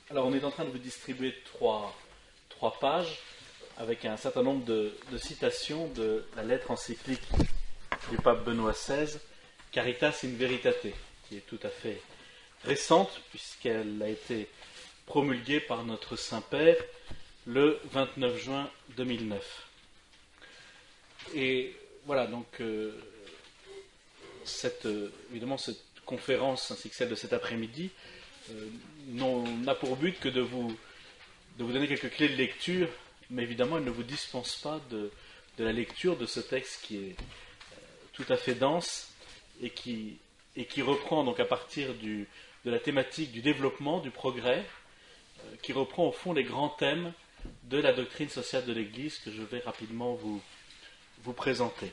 Alors, on est en train de vous distribuer trois pages avec un certain nombre de citations de la lettre encyclique du pape Benoît XVI, Caritas in Veritate, qui est tout à fait récente, puisqu'elle a été promulguée par notre Saint-Père le 29 juin 2009. Et voilà, donc, évidemment, cette conférence, ainsi que celle de cet après-midi, n'a pour but que de vous donner quelques clés de lecture, mais évidemment, elle ne vous dispense pas de la lecture de ce texte qui est tout à fait dense et qui reprend donc à partir de la thématique du développement, du progrès, qui reprend au fond les grands thèmes de la doctrine sociale de l'Église que je vais rapidement vous présenter.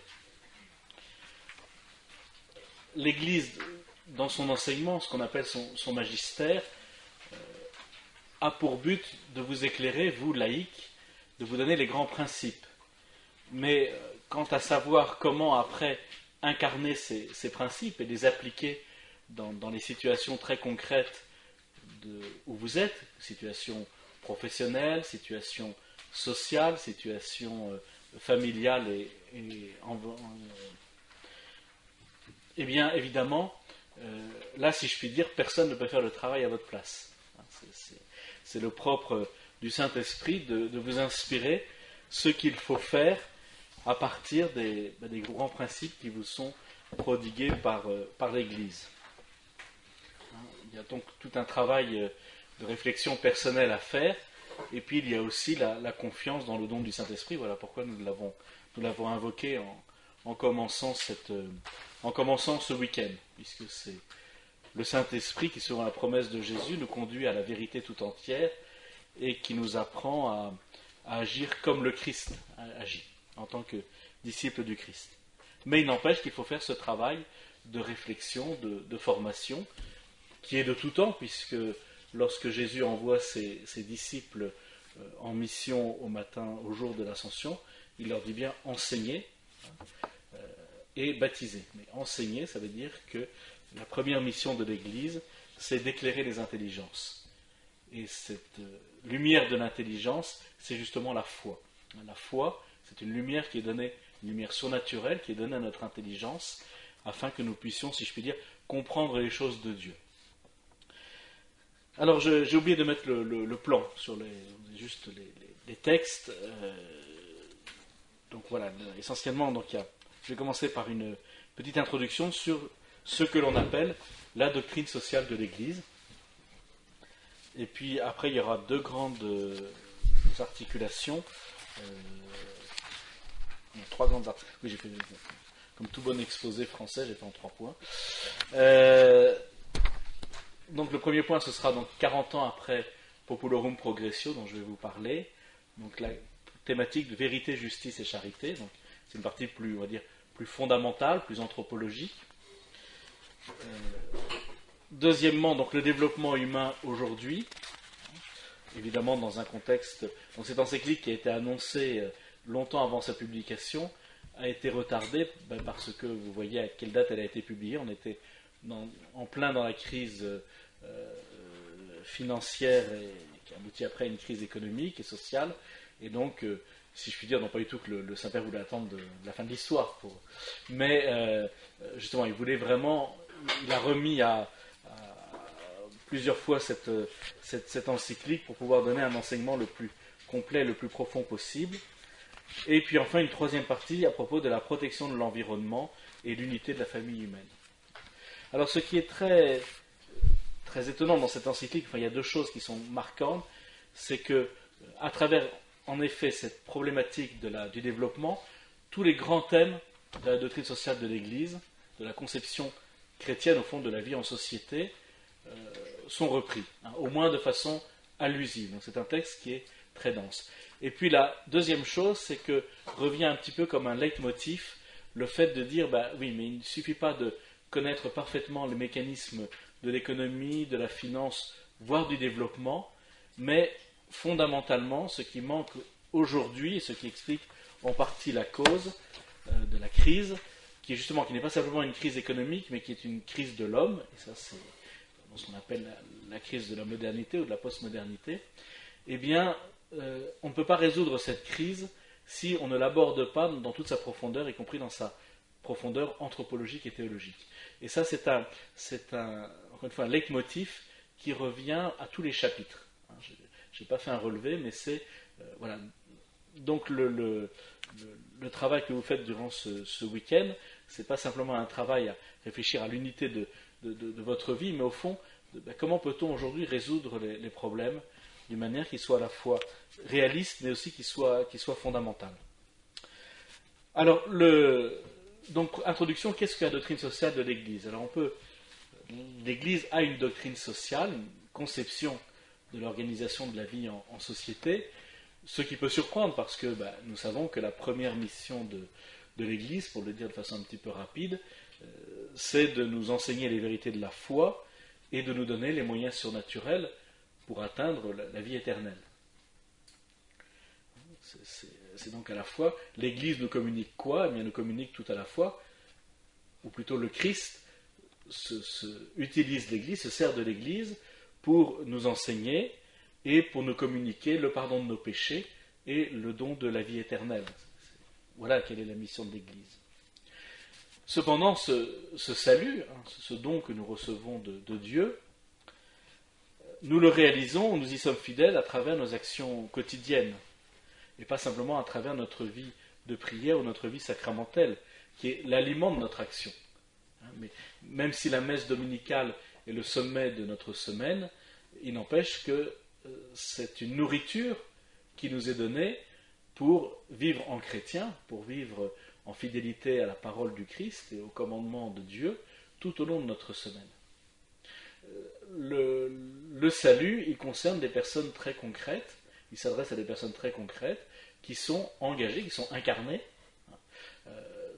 L'Église, dans son enseignement, ce qu'on appelle son magistère, a pour but de vous éclairer, vous, laïcs, de vous donner les grands principes. Mais quant à savoir comment, après, incarner ces principes et les appliquer dans les situations très concrètes où vous êtes, situations professionnelles, situations sociales, situations familiales eh bien, évidemment, là, si je puis dire, personne ne peut faire le travail à votre place. C'est le propre du Saint-Esprit de vous inspirer ce qu'il faut faire à partir des grands principes qui vous sont prodigués par l'Église. Il y a donc tout un travail de réflexion personnelle à faire, et puis il y a aussi la confiance dans le don du Saint-Esprit. Voilà pourquoi nous l'avons invoqué en commençant ce week-end, puisque c'est le Saint-Esprit qui, selon la promesse de Jésus, nous conduit à la vérité tout entière et qui nous apprend à agir comme le Christ agit, en tant que disciple du Christ. Mais il n'empêche qu'il faut faire ce travail de réflexion, de formation, qui est de tout temps, puisque lorsque Jésus envoie ses disciples en mission au matin, au jour de l'Ascension, il leur dit bien enseigner et baptiser. Mais enseigner, ça veut dire que la première mission de l'Église, c'est d'éclairer les intelligences. Et cette lumière de l'intelligence, c'est justement la foi. La foi, c'est une lumière qui est donnée, une lumière surnaturelle qui est donnée à notre intelligence, afin que nous puissions, si je puis dire, comprendre les choses de Dieu. Alors, j'ai oublié de mettre le plan sur les textes. Donc voilà, essentiellement, je vais commencer par une petite introduction sur ce que l'on appelle la doctrine sociale de l'Église. Et puis après, il y aura deux grandes articulations. Trois grandes articulations. Oui, j'ai fait comme tout bon exposé français, j'ai fait en 3 points. Donc le premier point, ce sera donc 40 ans après Populorum Progressio, dont je vais vous parler. Donc la thématique de vérité, justice et charité. Donc c'est une partie plus, on va dire, plus fondamentale, plus anthropologique. Deuxièmement, donc le développement humain aujourd'hui, évidemment dans un contexte, donc cette encyclique qui a été annoncée longtemps avant sa publication a été retardée parce que vous voyez à quelle date elle a été publiée. On était en plein dans la crise financière et qui aboutit après à une crise économique et sociale, et donc si je puis dire, non pas du tout que le Saint-Père voulait attendre de la fin de l'histoire, mais justement, il a remis à plusieurs fois cette encyclique pour pouvoir donner un enseignement le plus complet, le plus profond possible. Et puis enfin, une troisième partie à propos de la protection de l'environnement et l'unité de la famille humaine. Alors, ce qui est très, très étonnant dans cette encyclique, il y a deux choses qui sont marquantes, c'est que, à travers, en effet, cette problématique du développement, tous les grands thèmes de la doctrine sociale de l'Église, de la conception chrétienne, au fond, de la vie en société, sont repris, au moins de façon allusive. Donc, c'est un texte qui est très dense. Et puis, la deuxième chose, c'est que revient un petit peu comme un leitmotiv le fait de dire, oui, mais il ne suffit pas de connaître parfaitement les mécanismes de l'économie, de la finance, voire du développement, mais fondamentalement, ce qui manque aujourd'hui, et ce qui explique en partie la cause de la crise, qui n'est pas simplement une crise économique, mais qui est une crise de l'homme, et ça c'est dans ce qu'on appelle la crise de la modernité ou de la postmodernité, eh bien, on ne peut pas résoudre cette crise si on ne l'aborde pas dans toute sa profondeur, y compris dans sa profondeur anthropologique et théologique. Et ça, c'est encore une fois, un leitmotiv qui revient à tous les chapitres. Je n'ai pas fait un relevé, mais c'est... voilà. Donc le travail que vous faites durant ce week-end, ce n'est pas simplement un travail à réfléchir à l'unité de votre vie, mais au fond, comment peut-on aujourd'hui résoudre les problèmes d'une manière qui soit à la fois réaliste, mais aussi qui soit fondamentale. Alors, donc, introduction, qu'est-ce que la doctrine sociale de l'Église? Alors, l'Église a une doctrine sociale, une conception de l'organisation de la vie en société, ce qui peut surprendre parce que nous savons que la première mission de l'Église, pour le dire de façon un petit peu rapide, c'est de nous enseigner les vérités de la foi et de nous donner les moyens surnaturels pour atteindre la vie éternelle. C'est donc à la fois, l'Église nous communique quoi? Eh bien, nous communique tout à la fois, ou plutôt le Christ utilise l'Église, se sert de l'Église pour nous enseigner et pour nous communiquer le pardon de nos péchés et le don de la vie éternelle. Voilà quelle est la mission de l'Église. Cependant, ce salut, ce don que nous recevons de Dieu, nous le réalisons, nous y sommes fidèles à travers nos actions quotidiennes, et pas simplement à travers notre vie de prière ou notre vie sacramentelle, qui est l'aliment de notre action. Mais même si la messe dominicale est le sommet de notre semaine, il n'empêche que c'est une nourriture qui nous est donnée pour vivre en chrétien, pour vivre en fidélité à la parole du Christ et au commandement de Dieu tout au long de notre semaine. Le salut, il concerne des personnes très concrètes, il s'adresse à des personnes très concrètes qui sont engagées, qui sont incarnées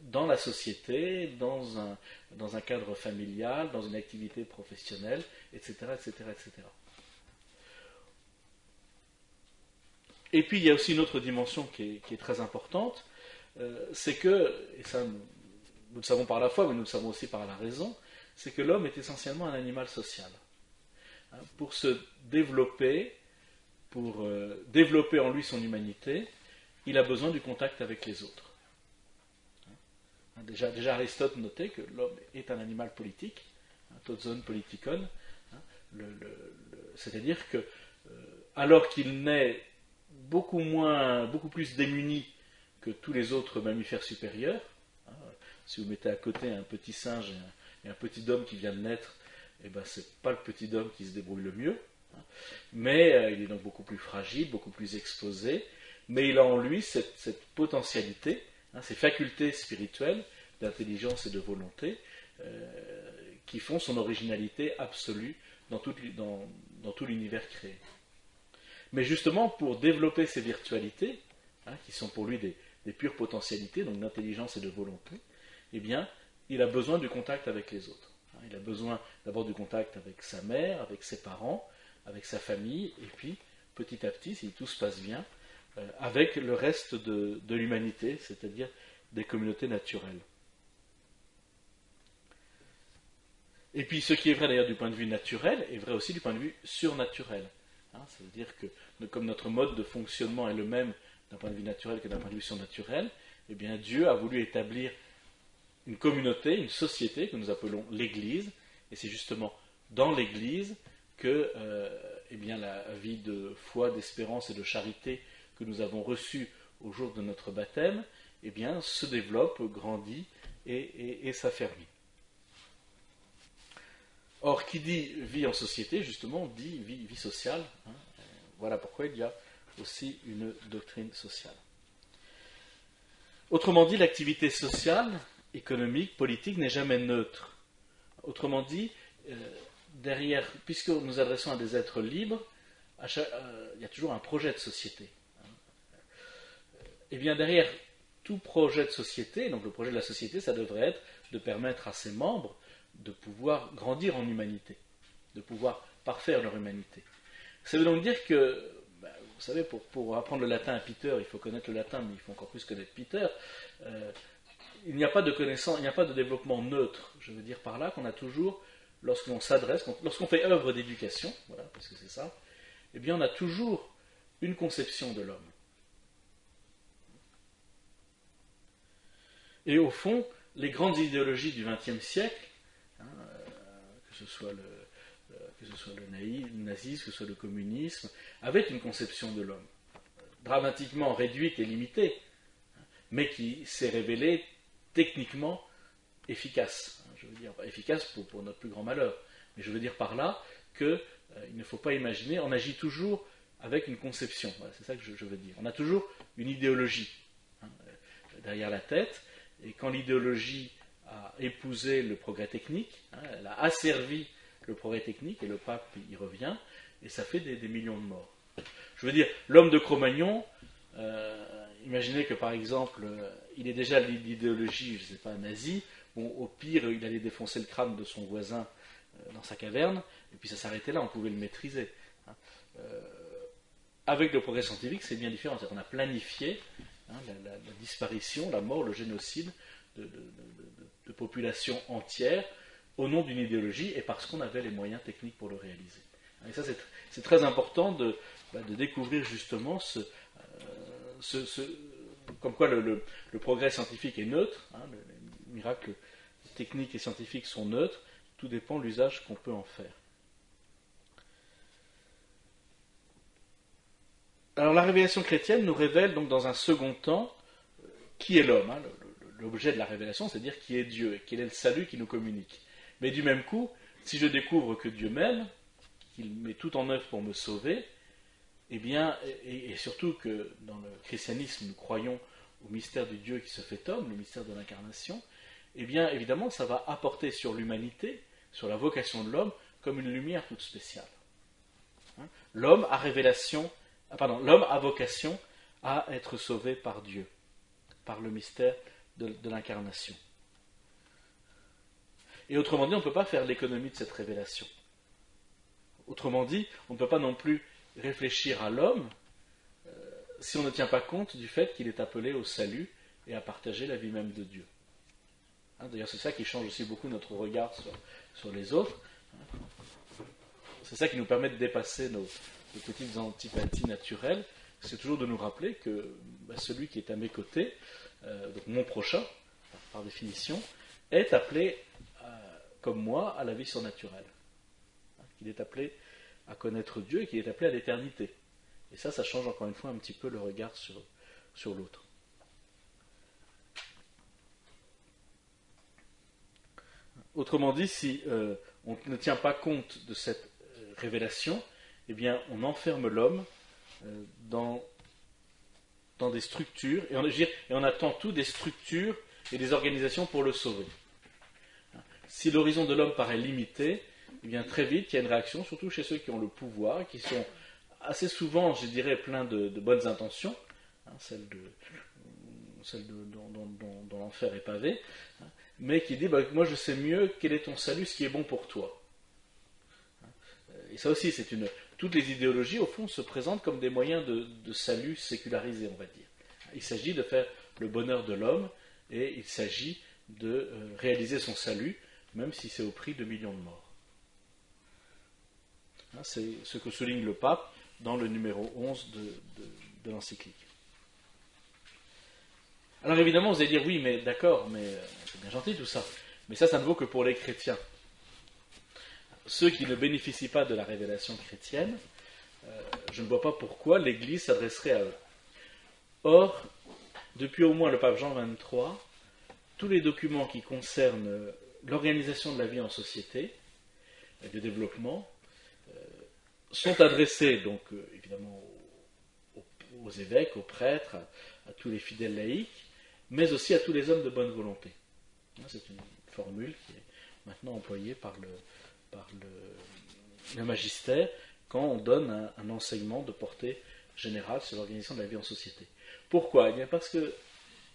dans la société, dans un cadre familial, dans une activité professionnelle, etc., etc., etc. Et puis il y a aussi une autre dimension qui est très importante, c'est que, et ça nous le savons par la foi, mais nous le savons aussi par la raison, c'est que l'homme est essentiellement un animal social. Pour se développer, pour développer en lui son humanité, il a besoin du contact avec les autres. Déjà Aristote notait que l'homme est un animal politique, tozon politikon, c'est-à-dire que alors qu'il naît beaucoup plus démuni que tous les autres mammifères supérieurs, si vous mettez à côté un petit singe et un petit homme qui vient de naître, eh ben, c'est pas le petit homme qui se débrouille le mieux, mais il est donc beaucoup plus fragile, beaucoup plus exposé, mais il a en lui cette potentialité, ces facultés spirituelles d'intelligence et de volonté qui font son originalité absolue dans tout l'univers créé. Mais justement, pour développer ces virtualités, qui sont pour lui des pures potentialités, donc d'intelligence et de volonté, eh bien, il a besoin du contact avec les autres. Il a besoin d'abord du contact avec sa mère, avec ses parents, avec sa famille, et puis, petit à petit, si tout se passe bien, avec le reste de l'humanité, c'est-à-dire des communautés naturelles. Et puis, ce qui est vrai d'ailleurs du point de vue naturel, est vrai aussi du point de vue surnaturel. C'est-à-dire que, comme notre mode de fonctionnement est le même d'un point de vue naturel que d'un point de vue surnaturel, eh bien, Dieu a voulu établir une communauté, une société que nous appelons l'Église, et c'est justement dans l'Église que eh bien, la vie de foi, d'espérance et de charité que nous avons reçue au jour de notre baptême, eh bien, se développe, grandit et s'affermit. Or, qui dit vie en société, justement, dit vie sociale. Voilà pourquoi il y a aussi une doctrine sociale. Autrement dit, l'activité sociale, économique, politique n'est jamais neutre. Autrement dit, derrière, puisque nous nous adressons à des êtres libres, il y a toujours un projet de société. Et bien derrière tout projet de société, donc le projet de la société, ça devrait être de permettre à ses membres de pouvoir grandir en humanité, de pouvoir parfaire leur humanité. Ça veut donc dire que, vous savez, pour apprendre le latin à Peter, il faut connaître le latin, mais il faut encore plus connaître Peter. Il n'y a pas de connaissance, il n'y a pas de développement neutre. Je veux dire par là qu'on a toujours lorsqu'on s'adresse, lorsqu'on fait œuvre d'éducation, voilà, parce que c'est ça, eh bien on a toujours une conception de l'homme. Et au fond, les grandes idéologies du XXe siècle, que ce soit le nazisme, que ce soit le communisme, avaient une conception de l'homme, dramatiquement réduite et limitée, mais qui s'est révélée techniquement efficace. Je veux dire, efficace pour notre plus grand malheur. Mais je veux dire par là qu'il ne faut pas imaginer, on agit toujours avec une conception. Voilà, c'est ça que je veux dire. On a toujours une idéologie derrière la tête, et quand l'idéologie a épousé le progrès technique, elle a asservi le progrès technique, et le pape y revient, et ça fait des millions de morts. Je veux dire, l'homme de Cro-Magnon, imaginez que par exemple, il est déjà l'idéologie, je ne sais pas, nazie, bon, au pire, il allait défoncer le crâne de son voisin dans sa caverne, et puis ça s'arrêtait là, on pouvait le maîtriser. Avec le progrès scientifique, c'est bien différent, c'est-à-dire qu'on a planifié la disparition, la mort, le génocide de populations entières au nom d'une idéologie et parce qu'on avait les moyens techniques pour le réaliser. Et ça, c'est très important de découvrir justement comme quoi le progrès scientifique est neutre, les miracles techniques et scientifiques sont neutres, tout dépend de l'usage qu'on peut en faire. Alors la révélation chrétienne nous révèle donc dans un second temps qui est l'homme. L'objet de la révélation, c'est dire qui est Dieu et quel est le salut qui nous communique. Mais du même coup, si je découvre que Dieu m'aime, qu'il met tout en œuvre pour me sauver, eh bien, et surtout que dans le christianisme, nous croyons au mystère du Dieu qui se fait homme, le mystère de l'incarnation, eh bien, évidemment, ça va apporter sur l'humanité, sur la vocation de l'homme, comme une lumière toute spéciale. L'homme a vocation à être sauvé par Dieu, par le mystère de l'incarnation. Et autrement dit, on ne peut pas faire l'économie de cette révélation. Autrement dit, on ne peut pas non plus réfléchir à l'homme si on ne tient pas compte du fait qu'il est appelé au salut et à partager la vie même de Dieu. D'ailleurs, c'est ça qui change aussi beaucoup notre regard sur les autres. C'est ça qui nous permet de dépasser nos petites antipathies naturelles. C'est toujours de nous rappeler que celui qui est à mes côtés, donc mon prochain, par définition, est appelé, comme moi, à la vie surnaturelle. Qu'il est appelé à connaître Dieu et qu'il est appelé à l'éternité. Et ça change encore une fois un petit peu le regard sur l'autre. Autrement dit, si on ne tient pas compte de cette révélation, eh bien, on enferme l'homme dans des structures, et on attend tout des structures et des organisations pour le sauver. Si l'horizon de l'homme paraît limité, eh bien, très vite, il y a une réaction, surtout chez ceux qui ont le pouvoir, qui sont assez souvent, je dirais, pleins de bonnes intentions, celles dont l'enfer est pavé, mais qui dit, moi je sais mieux quel est ton salut, ce qui est bon pour toi. Et ça aussi, toutes les idéologies, au fond, se présentent comme des moyens de salut sécularisés, on va dire. Il s'agit de faire le bonheur de l'homme, et il s'agit de réaliser son salut, même si c'est au prix de millions de morts. C'est ce que souligne le pape dans le numéro 11 de l'encyclique. Alors évidemment, vous allez dire, oui, mais d'accord, mais c'est bien gentil tout ça. Mais ça ne vaut que pour les chrétiens. Ceux qui ne bénéficient pas de la révélation chrétienne, je ne vois pas pourquoi l'Église s'adresserait à eux. Or, depuis au moins le pape Jean XXIII, tous les documents qui concernent l'organisation de la vie en société, et de développement, sont adressés donc évidemment aux évêques, aux prêtres, à tous les fidèles laïcs, mais aussi à tous les hommes de bonne volonté. C'est une formule qui est maintenant employée par le magistère quand on donne un enseignement de portée générale sur l'organisation de la vie en société. Pourquoi ? Eh bien parce que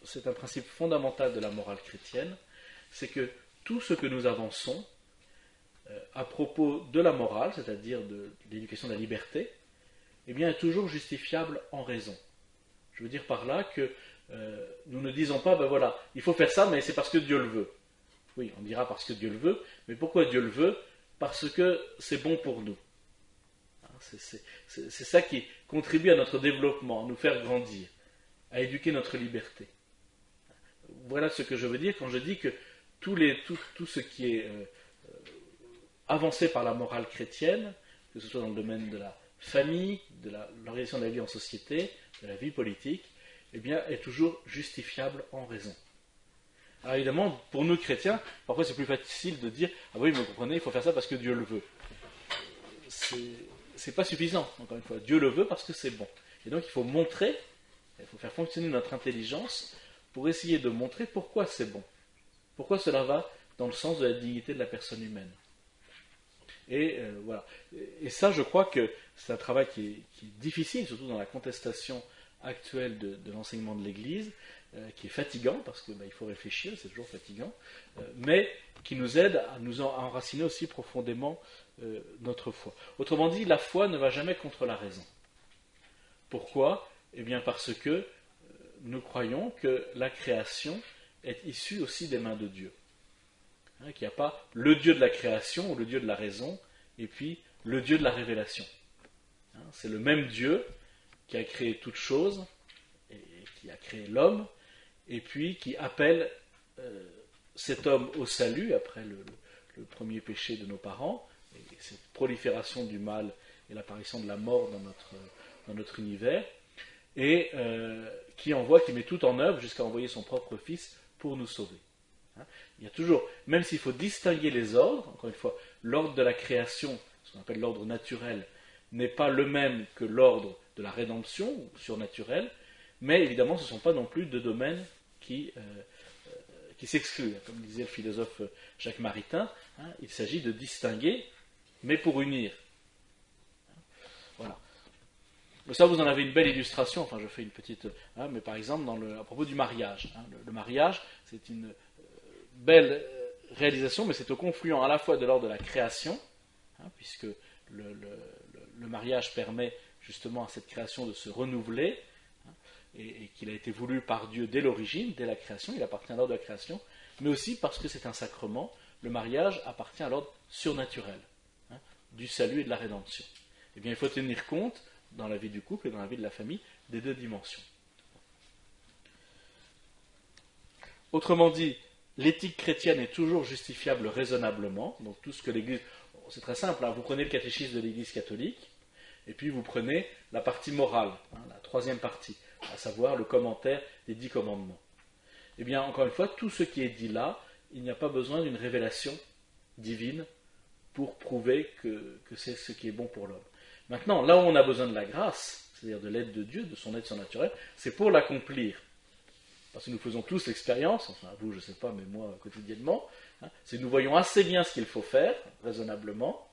c'est un principe fondamental de la morale chrétienne, c'est que tout ce que nous avançons à propos de la morale, c'est-à-dire de l'éducation de la liberté, eh bien, est toujours justifiable en raison. Je veux dire par là que nous ne disons pas, il faut faire ça, mais c'est parce que Dieu le veut. Oui, on dira parce que Dieu le veut, mais pourquoi Dieu le veut ? parce que c'est bon pour nous. C'est ça qui contribue à notre développement, à nous faire grandir, à éduquer notre liberté. Voilà ce que je veux dire quand je dis que tout ce qui est avancé par la morale chrétienne, que ce soit dans le domaine de la famille, de l'organisation de la vie en société, de la vie politique, eh bien, est toujours justifiable en raison. Alors évidemment, pour nous chrétiens, parfois c'est plus facile de dire « Ah oui, mais vous comprenez, il faut faire ça parce que Dieu le veut. » C'est pas suffisant, encore une fois. Dieu le veut parce que c'est bon. Et donc il faut montrer, il faut faire fonctionner notre intelligence pour essayer de montrer pourquoi c'est bon. Pourquoi cela va dans le sens de la dignité de la personne humaine. Et voilà. Et ça, je crois que c'est un travail qui est difficile, surtout dans la contestation actuelle de l'enseignement de l'Église, qui est fatigant, parce qu'il faut réfléchir, c'est toujours fatigant, mais qui nous aide à nous enraciner aussi profondément notre foi. Autrement dit, la foi ne va jamais contre la raison. Pourquoi ? Eh bien parce que nous croyons que la création est issue aussi des mains de Dieu. Qu'il n'y a pas le Dieu de la création ou le Dieu de la raison, et puis le Dieu de la révélation. C'est le même Dieu qui a créé toutes choses, et qui a créé l'homme, et puis qui appelle cet homme au salut après le premier péché de nos parents, et cette prolifération du mal et l'apparition de la mort dans notre univers, et qui met tout en œuvre jusqu'à envoyer son propre Fils pour nous sauver. Il y a toujours, même s'il faut distinguer les ordres, encore une fois, l'ordre de la création, ce qu'on appelle l'ordre naturel, n'est pas le même que l'ordre de la rédemption, ou surnaturel, mais évidemment ce ne sont pas non plus deux domaines qui s'excluent. Comme disait le philosophe Jacques Maritain, il s'agit de distinguer, mais pour unir. Voilà. Ça, vous en avez une belle illustration, enfin je fais une petite... mais par exemple, à propos du mariage. Le mariage, c'est une belle réalisation, mais c'est au confluent à la fois de l'ordre de la création, puisque le mariage permet justement à cette création de se renouveler, et qu'il a été voulu par Dieu dès l'origine, dès la création, il appartient à l'ordre de la création, mais aussi parce que c'est un sacrement, le mariage appartient à l'ordre surnaturel, du salut et de la rédemption. Eh bien, il faut tenir compte, dans la vie du couple et dans la vie de la famille, des deux dimensions. Autrement dit, l'éthique chrétienne est toujours justifiable raisonnablement, donc tout ce que l'Église... C'est très simple, vous prenez le catéchisme de l'Église catholique, et puis vous prenez la partie morale, la troisième partie, à savoir le commentaire des 10 commandements. Eh bien, encore une fois, tout ce qui est dit là, il n'y a pas besoin d'une révélation divine pour prouver que c'est ce qui est bon pour l'homme. Maintenant, là où on a besoin de la grâce, c'est-à-dire de l'aide de Dieu, de son aide surnaturelle, c'est pour l'accomplir. Parce que nous faisons tous l'expérience, enfin vous je ne sais pas, mais moi quotidiennement, c'est que nous voyons assez bien ce qu'il faut faire, raisonnablement,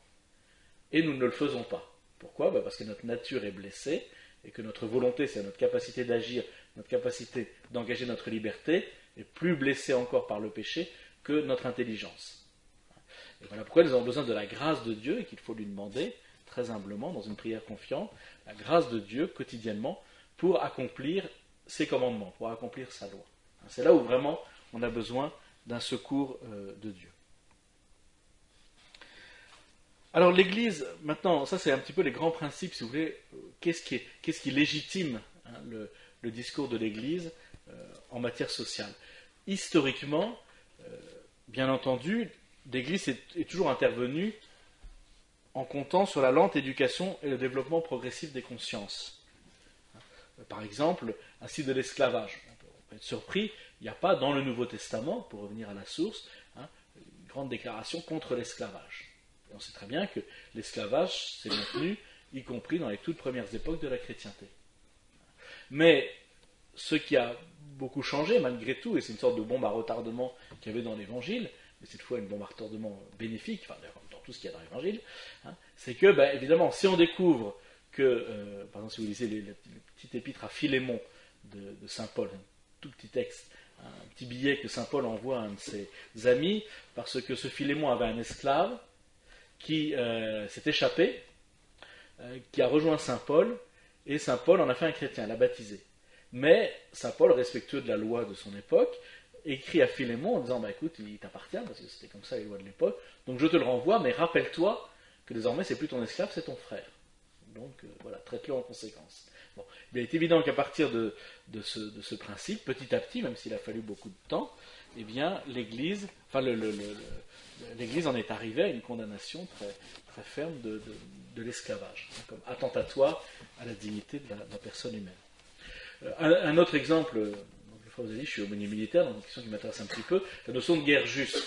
et nous ne le faisons pas. Pourquoi ? Parce que notre nature est blessée, et que notre volonté, c'est notre capacité d'agir, notre capacité d'engager notre liberté, est plus blessée encore par le péché que notre intelligence. Et voilà pourquoi nous avons besoin de la grâce de Dieu, et qu'il faut lui demander, très humblement, dans une prière confiante, la grâce de Dieu quotidiennement, pour accomplir ses commandements, pour accomplir sa loi. C'est là où vraiment on a besoin d'un secours de Dieu. Alors l'Église, maintenant, ça c'est un petit peu les grands principes, si vous voulez, qu'est-ce qui légitime le discours de l'Église en matière sociale. Historiquement, bien entendu, l'Église est toujours intervenue en comptant sur la lente éducation et le développement progressif des consciences. Par exemple, ainsi de l'esclavage. On peut être surpris, il n'y a pas dans le Nouveau Testament, pour revenir à la source, une grande déclaration contre l'esclavage. Et on sait très bien que l'esclavage s'est maintenu, y compris dans les toutes premières époques de la chrétienté. Mais ce qui a beaucoup changé, malgré tout, et c'est une sorte de bombe à retardement qu'il y avait dans l'Évangile, mais cette fois une bombe à retardement bénéfique, enfin dans tout ce qu'il y a dans l'Évangile, c'est que, évidemment, si on découvre que, par exemple, si vous lisez le petit épître à Philémon de Saint Paul, un tout petit texte, un petit billet que Saint Paul envoie à un de ses amis, parce que ce Philémon avait un esclave qui s'est échappé, qui a rejoint Saint Paul, et Saint Paul en a fait un chrétien, l'a baptisé. Mais Saint Paul, respectueux de la loi de son époque, écrit à Philémon en disant, écoute, il t'appartient, parce que c'était comme ça les lois de l'époque, donc je te le renvoie, mais rappelle-toi que désormais c'est plus ton esclave, c'est ton frère. Donc voilà, traite-le en conséquence. Bon, il est évident qu'à partir de ce principe, petit à petit, même s'il a fallu beaucoup de temps, eh bien l'Église, l'Église en est arrivée à une condamnation très, très ferme de l'esclavage, hein, comme attentatoire à la dignité de la personne humaine. Un autre exemple, donc, vous avez dit, je suis aumônier militaire, donc une question qui m'intéresse un petit peu, la notion de guerre juste.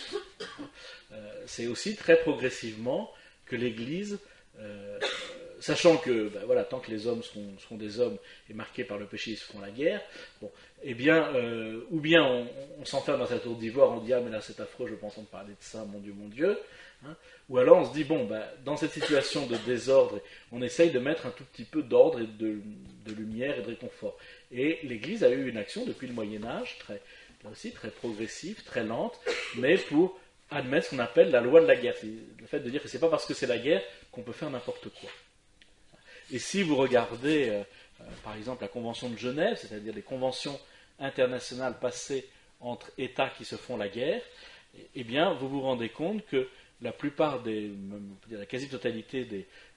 C'est aussi très progressivement que l'Église, sachant que, voilà, tant que les hommes seront des hommes et marqués par le péché, ils se feront la guerre, bon, eh bien, ou bien on s'enferme dans sa tour d'ivoire, on dit, ah mais là c'est affreux, je peux entendre parler de ça, mon Dieu, hein, ou alors on se dit, bon, dans cette situation de désordre, on essaye de mettre un tout petit peu d'ordre et de lumière et de réconfort. Et l'Église a eu une action depuis le Moyen-Âge, là aussi très progressive, très lente, mais pour admettre ce qu'on appelle la loi de la guerre. C'est le fait de dire que c'est pas parce que c'est la guerre qu'on peut faire n'importe quoi. Et si vous regardez, par exemple, la Convention de Genève, c'est-à-dire les conventions internationales passées entre États qui se font la guerre, eh bien, vous vous rendez compte que la plupart la quasi-totalité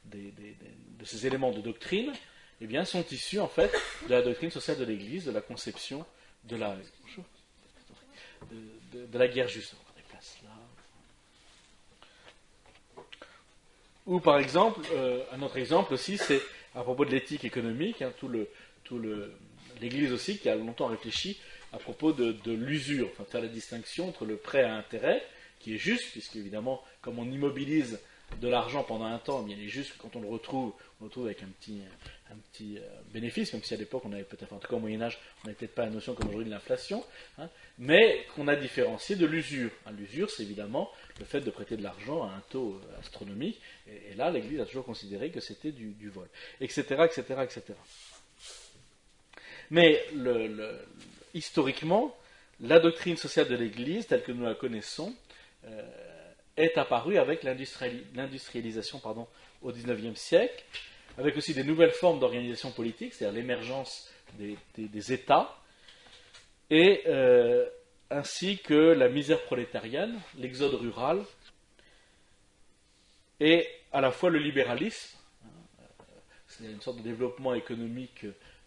de ces éléments de doctrine, eh bien, sont issus, en fait, de la doctrine sociale de l'Église, de la conception de la guerre juste. Ou par exemple, un autre exemple aussi, c'est à propos de l'éthique économique, hein, l'Église aussi qui a longtemps réfléchi à propos de l'usure, enfin faire la distinction entre le prêt à intérêt, qui est juste, puisque évidemment, comme on immobilise de l'argent pendant un temps, eh bien, il est juste que quand on le retrouve avec un petit bénéfice, même si à l'époque on avait peut-être, en tout cas au Moyen-Âge, on n'avait peut-être pas la notion comme aujourd'hui de l'inflation, hein, mais qu'on a différencié de l'usure. Hein, l'usure, c'est évidemment le fait de prêter de l'argent à un taux astronomique, et là l'Église a toujours considéré que c'était du vol, etc., etc., etc. Mais historiquement, la doctrine sociale de l'Église, telle que nous la connaissons, est apparue avec l'industrialisation au XIXe siècle, avec aussi des nouvelles formes d'organisation politique, c'est-à-dire l'émergence des États, et ainsi que la misère prolétarienne, l'exode rural, et à la fois le libéralisme, c'est une sorte de développement économique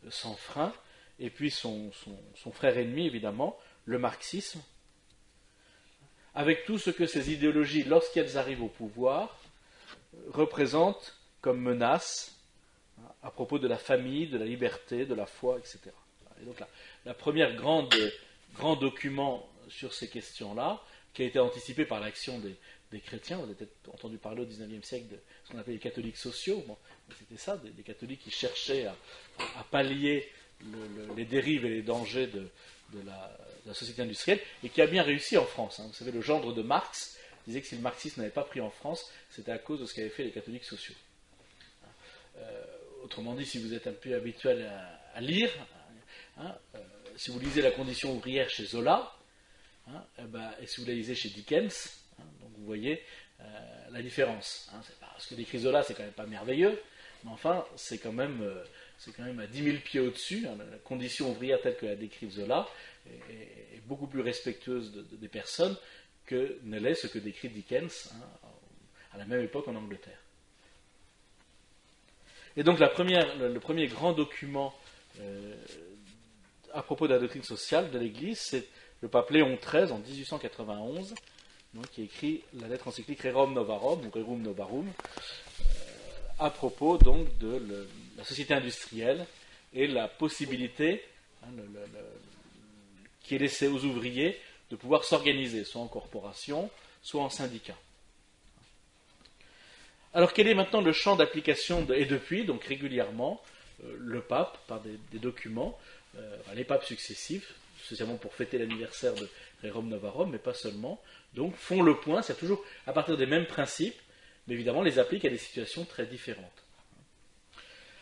sans frein, et puis son frère ennemi, évidemment, le marxisme, avec tout ce que ces idéologies, lorsqu'elles arrivent au pouvoir, représentent comme menace à propos de la famille, de la liberté, de la foi, etc. Et donc la première grand document sur ces questions-là, qui a été anticipé par l'action des chrétiens, vous avez peut-être entendu parler au XIXe siècle de ce qu'on appelait les catholiques sociaux, bon, c'était ça, des catholiques qui cherchaient à pallier les dérives et les dangers de la société industrielle, et qui a bien réussi en France. Hein. Vous savez, le gendre de Marx disait que si le marxisme n'avait pas pris en France, c'était à cause de ce qu'avaient fait les catholiques sociaux. Autrement dit, si vous êtes un peu habituel à lire, hein, si vous lisez La condition ouvrière chez Zola, hein, et si vous la lisez chez Dickens, hein, donc vous voyez la différence. Hein. Parce que décrit Zola, c'est quand même pas merveilleux, mais enfin, c'est quand même à 10 000 pieds au-dessus. Hein, la condition ouvrière telle que la décrit Zola est beaucoup plus respectueuse des personnes que ne l'est ce que décrit Dickens, hein, à la même époque en Angleterre. Et donc le premier grand document à propos de la doctrine sociale de l'Église, c'est le pape Léon XIII en 1891, donc, qui écrit la lettre encyclique Rerum Novarum, ou Rerum Novarum, à propos donc de la société industrielle et la possibilité qui est laissée aux ouvriers de pouvoir s'organiser, soit en corporation, soit en syndicat. Alors quel est maintenant le champ d'application et depuis, donc régulièrement, le pape, par des documents, les papes successifs, spécialement pour fêter l'anniversaire de Rerum Novarum, mais pas seulement, donc font le point, c'est toujours à partir des mêmes principes, mais évidemment les appliquent à des situations très différentes.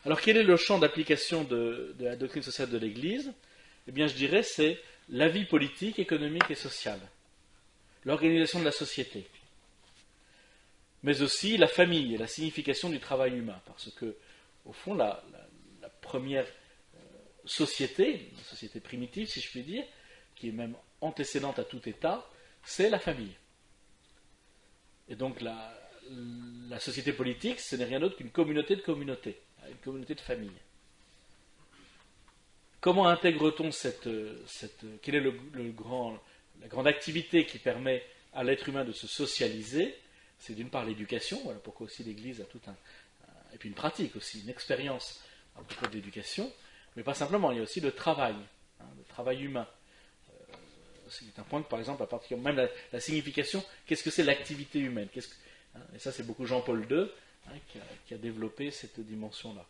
Alors quel est le champ d'application de la doctrine sociale de l'Église ? Eh bien je dirais c'est la vie politique, économique et sociale, l'organisation de la société, mais aussi la famille et la signification du travail humain, parce que, au fond, la première société, une société primitive, si je puis dire, qui est même antécédente à tout État, c'est la famille. Et donc la société politique, ce n'est rien d'autre qu'une communauté de communautés, une communauté de familles. Comment intègre-t-on quelle est la grande activité qui permet à l'être humain de se socialiser? C'est d'une part l'éducation, voilà pourquoi aussi l'Église a et puis une pratique aussi, une expérience à propos de l'éducation, mais pas simplement, il y a aussi le travail humain. C'est un point que, par exemple, à partir même la signification, qu'est-ce que c'est l'activité humaine? Et ça, c'est beaucoup Jean-Paul II qui a développé cette dimension-là.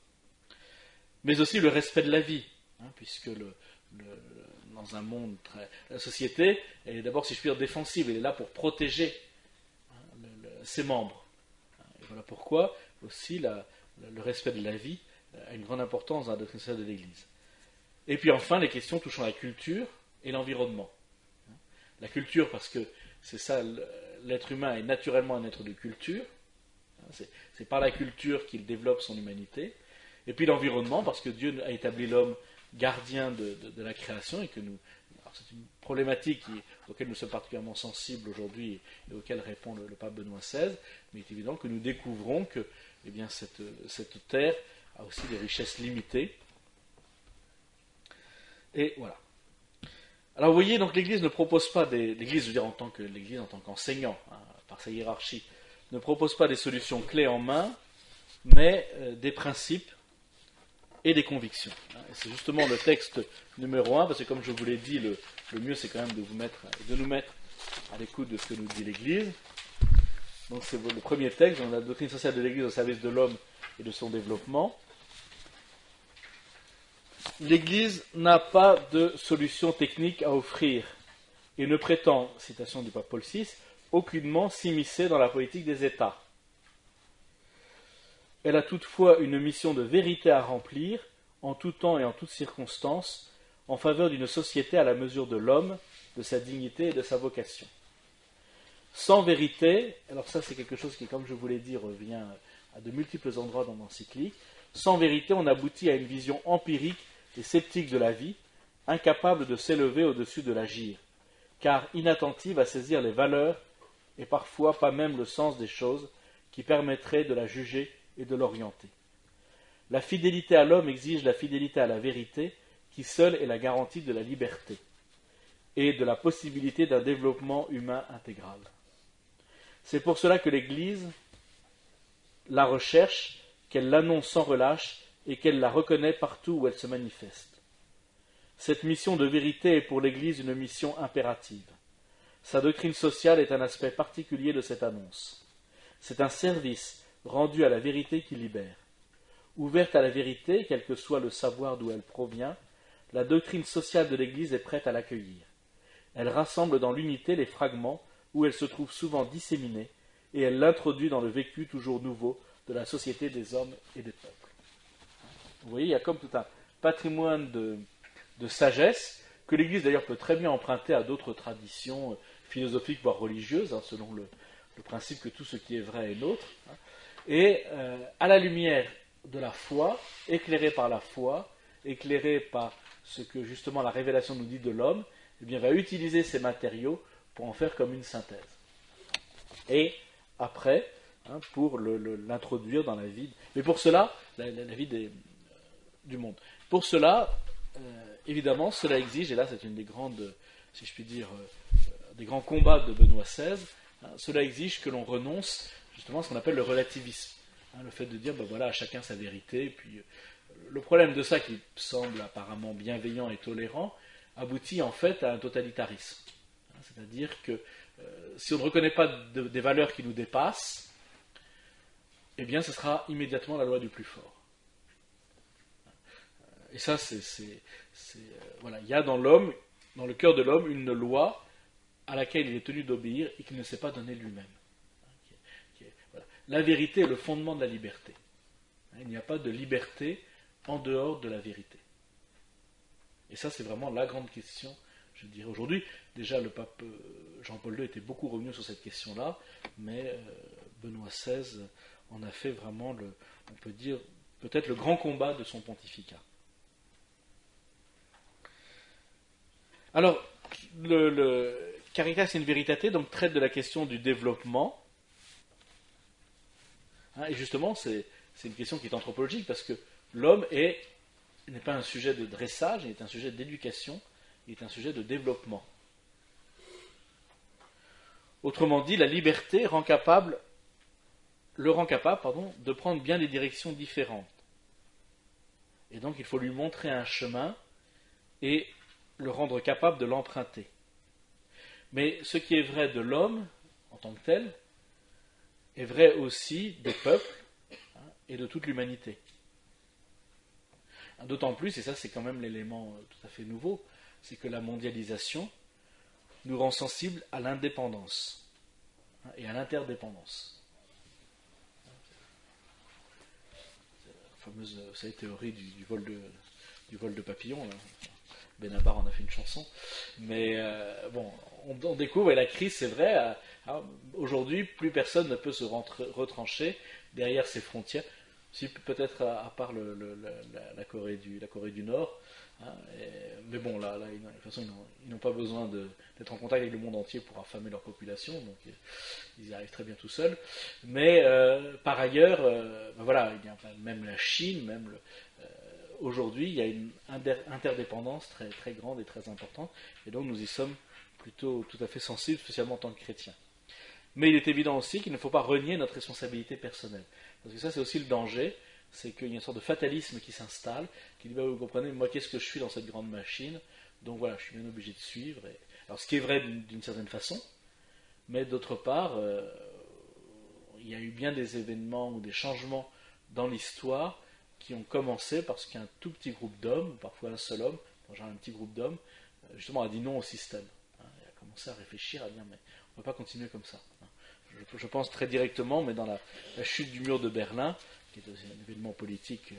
Mais aussi le respect de la vie, puisque dans un monde la société, elle est d'abord, si je puis dire, défensive, elle est là pour protéger ses membres. Et voilà pourquoi aussi le respect de la vie a une grande importance dans la doctrine sociale de l'Église. Et puis enfin, les questions touchant la culture et l'environnement. La culture, parce que c'est ça, l'être humain est naturellement un être de culture. C'est par la culture qu'il développe son humanité. Et puis l'environnement, parce que Dieu a établi l'homme gardien de la création et que c'est une problématique auquel nous sommes particulièrement sensibles aujourd'hui et auquel répond le pape Benoît XVI, mais il est évident que nous découvrons que cette terre a aussi des richesses limitées. Et voilà. Alors vous voyez, donc l'Église ne propose pas l'Église, je veux dire l'Église en tant qu'enseignant, par sa hiérarchie, ne propose pas des solutions clés en main, mais des principes et des convictions. Et c'est justement le texte numéro 1, parce que comme je vous l'ai dit, le mieux c'est quand même de nous mettre à l'écoute de ce que nous dit l'Église. Donc c'est le premier texte, dans la doctrine sociale de l'Église au service de l'homme et de son développement. L'Église n'a pas de solution technique à offrir et ne prétend, citation du pape Paul VI, aucunement s'immiscer dans la politique des États. Elle a toutefois une mission de vérité à remplir, en tout temps et en toutes circonstances, en faveur d'une société à la mesure de l'homme, de sa dignité et de sa vocation. Sans vérité, alors ça c'est quelque chose qui, comme je vous l'ai dit, revient à de multiples endroits dans l'encyclique, sans vérité on aboutit à une vision empirique et sceptique de la vie, incapable de s'élever au-dessus de l'agir, car inattentive à saisir les valeurs et parfois pas même le sens des choses qui permettraient de la juger et de l'orienter. La fidélité à l'homme exige la fidélité à la vérité, qui seule est la garantie de la liberté et de la possibilité d'un développement humain intégral. C'est pour cela que l'Église la recherche, qu'elle l'annonce sans relâche et qu'elle la reconnaît partout où elle se manifeste. Cette mission de vérité est pour l'Église une mission impérative. Sa doctrine sociale est un aspect particulier de cette annonce. C'est un service rendu à la vérité qui libère. Ouverte à la vérité, quel que soit le savoir d'où elle provient, la doctrine sociale de l'Église est prête à l'accueillir. Elle rassemble dans l'unité les fragments où elle se trouve souvent disséminée, et elle l'introduit dans le vécu toujours nouveau de la société des hommes et des peuples. Vous voyez, il y a comme tout un patrimoine de sagesse que l'Église d'ailleurs peut très bien emprunter à d'autres traditions philosophiques voire religieuses, selon le principe que tout ce qui est vrai est nôtre. Et à la lumière de la foi, éclairée par la foi, éclairée par ce que justement la révélation nous dit de l'homme, eh bien, va utiliser ces matériaux pour en faire comme une synthèse. Et après, pour l'introduire dans la vie. Mais pour cela, la vie du monde. Pour cela, évidemment, cela exige, et là c'est une des grandes, si je puis dire, des grands combats de Benoît XVI, cela exige que l'on renonce justement à ce qu'on appelle le relativisme. Le fait de dire, voilà, à chacun sa vérité. Puis, le problème de ça, qui semble apparemment bienveillant et tolérant, aboutit en fait à un totalitarisme. C'est-à-dire que si on ne reconnaît pas des valeurs qui nous dépassent, eh bien, ce sera immédiatement la loi du plus fort. Et ça, voilà, il y a dans l'homme, dans le cœur de l'homme, une loi à laquelle il est tenu d'obéir et qu'il ne s'est pas donné lui-même. Voilà. La vérité est le fondement de la liberté. Il n'y a pas de liberté en dehors de la vérité. Et ça, c'est vraiment la grande question, je dirais, aujourd'hui. Déjà, le pape Jean-Paul II était beaucoup revenu sur cette question-là, mais Benoît XVI en a fait vraiment, on peut dire, peut-être le grand combat de son pontificat. Alors, le Caritas in Veritate donc, traite de la question du développement. Et justement, c'est une question qui est anthropologique, parce que l'homme n'est pas un sujet de dressage, il est un sujet d'éducation, il est un sujet de développement. Autrement dit, la liberté le rend capable de prendre bien des directions différentes. Et donc, il faut lui montrer un chemin et le rendre capable de l'emprunter. Mais ce qui est vrai de l'homme, en tant que tel, est vrai aussi des peuples et de toute l'humanité. D'autant plus, et ça c'est quand même l'élément tout à fait nouveau, c'est que la mondialisation nous rend sensibles à l'indépendance et à l'interdépendance. La fameuse théorie du vol de papillons, là. Benabar en a fait une chanson. Mais on découvre, et la crise, c'est vrai, aujourd'hui, plus personne ne peut se retrancher derrière ses frontières. Si peut-être à part la Corée du Nord. Mais bon, là de toute façon, ils n'ont pas besoin d'être en contact avec le monde entier pour affamer leur population, donc ils y arrivent très bien tout seuls. Mais par ailleurs, voilà, il y a même la Chine, aujourd'hui, il y a une interdépendance très, très grande et très importante, et donc nous y sommes plutôt tout à fait sensibles, spécialement en tant que chrétiens. Mais il est évident aussi qu'il ne faut pas renier notre responsabilité personnelle. Parce que ça, c'est aussi le danger, c'est qu'il y a une sorte de fatalisme qui s'installe, qui dit, vous comprenez, moi, qu'est-ce que je suis dans cette grande machine? Donc voilà, je suis bien obligé de suivre. Alors, ce qui est vrai d'une certaine façon, mais d'autre part, il y a eu bien des événements ou des changements dans l'histoire qui ont commencé parce qu'un tout petit groupe d'hommes, parfois un seul homme, genre un petit groupe d'hommes, justement a dit non au système. Il a commencé à réfléchir, à dire, mais on ne peut pas continuer comme ça. Je pense très directement, mais dans la chute du mur de Berlin, qui est un événement politique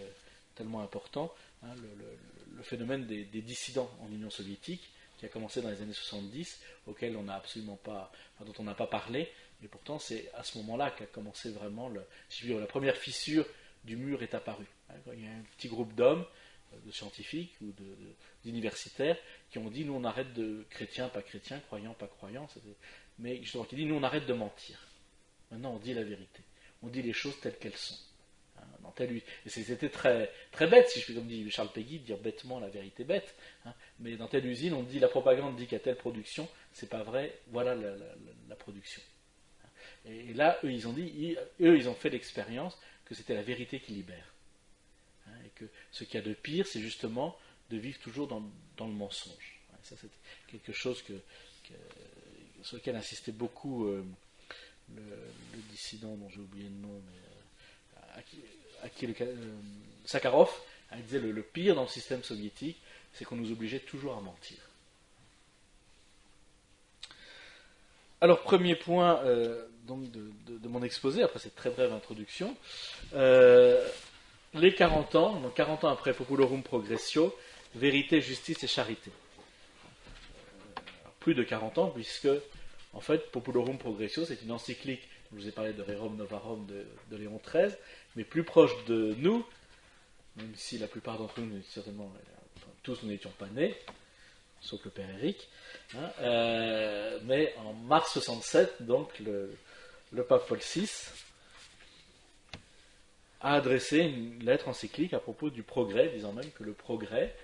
tellement important, le phénomène des dissidents en Union soviétique, qui a commencé dans les années 70, auquel on n'a absolument pas, dont on n'a pas parlé, et pourtant c'est à ce moment-là qu'a commencé vraiment la première fissure du mur est apparue. Il y a un petit groupe d'hommes, de scientifiques ou d'universitaires, qui ont dit nous on arrête de chrétiens, pas chrétiens, croyants, pas croyants, mais justement qui dit nous on arrête de mentir. Maintenant on dit la vérité, on dit les choses telles qu'elles sont. Et c'était très, très bête, si je puis comme dit Charles Péguy, de dire bêtement la vérité bête. Mais dans telle usine, on dit la propagande dit qu'à telle production, c'est pas vrai, voilà la production. Et là, eux, ils ont fait l'expérience que c'était la vérité qui libère. Et que ce qu'il y a de pire, c'est justement de vivre toujours dans le mensonge. Ça, c'est quelque chose sur lequel insistait beaucoup le dissident dont j'ai oublié le nom, mais Sakharov, il disait le pire dans le système soviétique, c'est qu'on nous obligeait toujours à mentir. Alors, premier point donc de mon exposé, après cette très brève introduction, les 40 ans, donc 40 ans après Populorum Progressio, vérité, justice et charité. Plus de 40 ans, puisque, en fait, Populorum Progressio, c'est une encyclique, je vous ai parlé de Rerum Novarum de Léon XIII, mais plus proche de nous, même si la plupart d'entre nous, certainement, tous nous n'étions pas nés, sauf le père Éric, mais en mars 67, donc le pape Paul VI a adressé une lettre encyclique à propos du progrès, disant même que le progrès,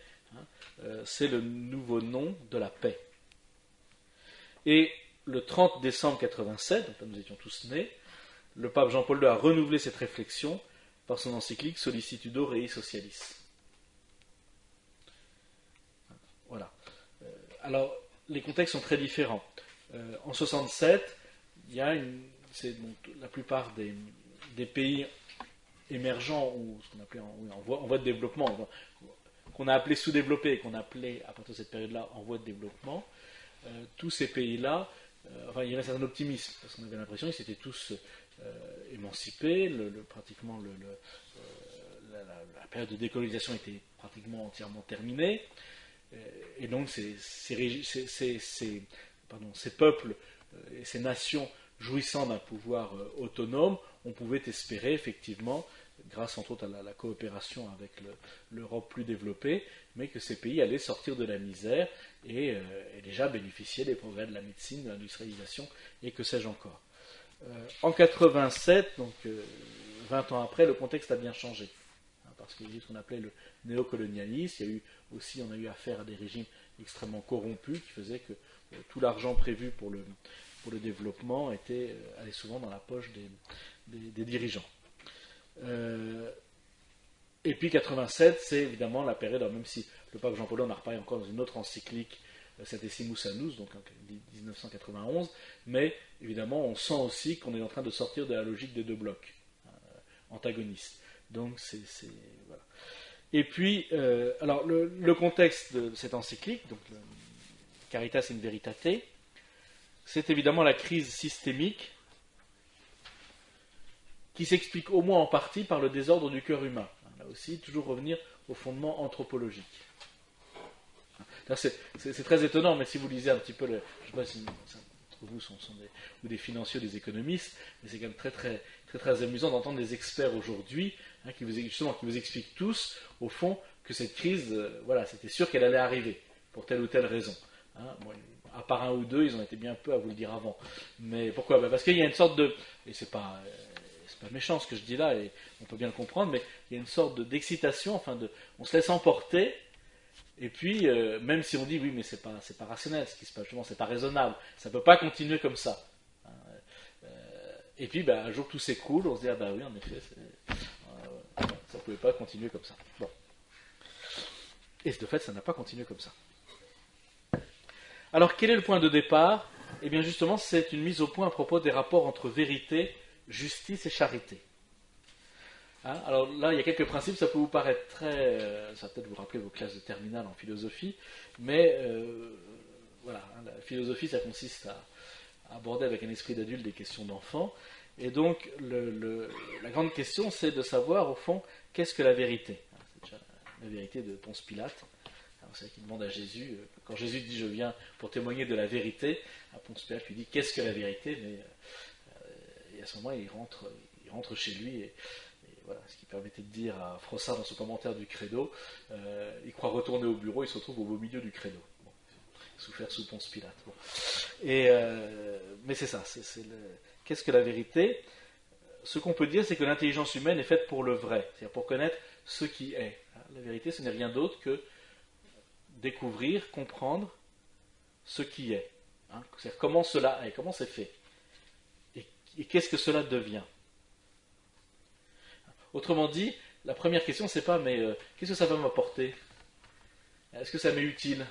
c'est le nouveau nom de la paix. Et le 30 décembre 87, donc là nous étions tous nés, le pape Jean-Paul II a renouvelé cette réflexion par son encyclique Sollicitudo Rei Socialis. Voilà. Alors, les contextes sont très différents. En 67, il y a la plupart des pays émergents ou ce qu'on appelait en voie de développement, qu'on a appelé sous-développés et qu'on appelait à partir de cette période-là en voie de développement, tous ces pays-là, il y avait un certain optimisme parce qu'on avait l'impression qu'ils s'étaient tous émancipés, pratiquement la période de décolonisation était pratiquement entièrement terminée. Et donc ces peuples et ces nations jouissant d'un pouvoir autonome, on pouvait espérer effectivement grâce entre autres à la coopération avec l'Europe plus développée, mais que ces pays allaient sortir de la misère et déjà bénéficier des progrès de la médecine, de l'industrialisation et que sais-je encore. En 87, donc 20 ans après, le contexte a bien changé. Parce qu'il y a eu ce qu'on appelait le néocolonialisme, on a eu affaire à des régimes extrêmement corrompus qui faisaient que tout l'argent prévu pour le développement allait souvent dans la poche des dirigeants. Et puis 87, c'est évidemment la période, même si le pape Jean-Paul II en a reparlé encore dans une autre encyclique, Centesimus Annus, donc en 1991, mais évidemment on sent aussi qu'on est en train de sortir de la logique des deux blocs antagonistes. Donc voilà. Et puis, alors le contexte de cette encyclique, donc Caritas in Veritate, c'est évidemment la crise systémique qui s'explique au moins en partie par le désordre du cœur humain. Là aussi, toujours revenir au fondement anthropologique. C'est très étonnant, mais si vous lisez un petit peu, je ne sais pas si entre vous sont des financiers ou des économistes, mais c'est quand même très, très, très, très amusant d'entendre des experts aujourd'hui qui vous expliquent tous, au fond, que cette crise, c'était sûr qu'elle allait arriver, pour telle ou telle raison. À part un ou deux, ils ont été bien peu à vous le dire avant. Mais pourquoi ? Parce qu'il y a une sorte de... Et c'est pas méchant ce que je dis là, et on peut bien le comprendre, mais il y a une sorte d'excitation, on se laisse emporter, et puis, même si on dit, oui, mais c'est pas rationnel ce qui se passe, justement, c'est pas raisonnable, ça ne peut pas continuer comme ça. Et puis, un jour, tout s'écroule, on se dit, ah oui, en effet, ça ne pouvait pas continuer comme ça. Bon. Et de fait, ça n'a pas continué comme ça. Alors, quel est le point de départ ? Eh bien, justement, c'est une mise au point à propos des rapports entre vérité, justice et charité. Alors là, il y a quelques principes, ça peut vous paraître très... ça va peut-être vous rappeler vos classes de terminale en philosophie, mais la philosophie, ça consiste à aborder avec un esprit d'adulte des questions d'enfant, et donc la grande question, c'est de savoir, au fond, qu'est-ce que la vérité ? C'est déjà la vérité de Ponce Pilate. C'est vrai qu'il demande à Jésus, quand Jésus dit « je viens pour témoigner de la vérité », à Ponce Pilate lui dit « qu'est-ce que la vérité ?» Et à ce moment, il rentre chez lui, et voilà, ce qui permettait de dire à Froissart dans son commentaire du Credo, il croit retourner au bureau, il se retrouve au beau milieu du Credo. Bon, souffert sous Ponce Pilate. Bon. Mais c'est ça, qu'est-ce que la vérité ? Ce qu'on peut dire, c'est que l'intelligence humaine est faite pour le vrai, c'est-à-dire pour connaître ce qui est. La vérité, ce n'est rien d'autre que découvrir, comprendre ce qui est. C'est-à-dire comment cela est, comment c'est fait. Et qu'est-ce que cela devient ? Autrement dit, la première question, c'est pas mais qu'est-ce que ça va m'apporter ? Est-ce que ça m'est utile ?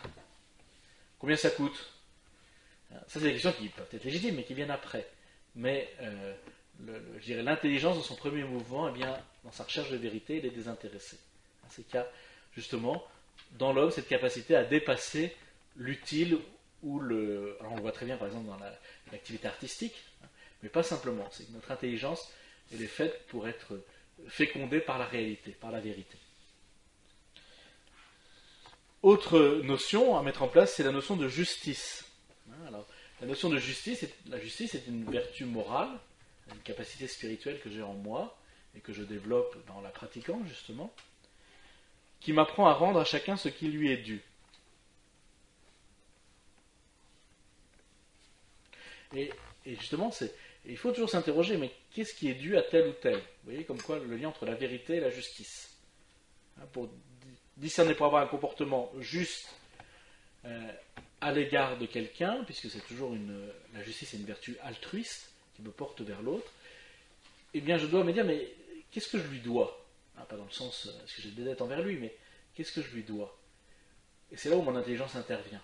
Combien ça coûte ? Ça, c'est des questions qui peuvent être légitimes, mais qui viennent après. Mais je dirais l'intelligence, dans son premier mouvement, eh bien, dans sa recherche de vérité, elle est désintéressée. C'est qu'il y a justement dans l'homme cette capacité à dépasser l'utile ou le... Alors on le voit très bien par exemple dans l'activité artistique, mais pas simplement. C'est que notre intelligence, elle est faite pour être fécondée par la réalité, par la vérité. Autre notion à mettre en place, c'est la notion de justice. Alors, la notion de justice, la justice est une vertu morale, une capacité spirituelle que j'ai en moi et que je développe en la pratiquant justement, qui m'apprend à rendre à chacun ce qui lui est dû. Et justement, il faut toujours s'interroger, mais qu'est-ce qui est dû à tel ou tel ? Vous voyez, comme quoi le lien entre la vérité et la justice. Pour discerner, pour avoir un comportement juste à l'égard de quelqu'un, puisque c'est toujours la justice est une vertu altruiste qui me porte vers l'autre, eh bien je dois me dire, mais qu'est-ce que je lui dois ? Pas dans le sens, est-ce que j'ai des dettes envers lui, mais qu'est-ce que je lui dois ? Et c'est là où mon intelligence intervient.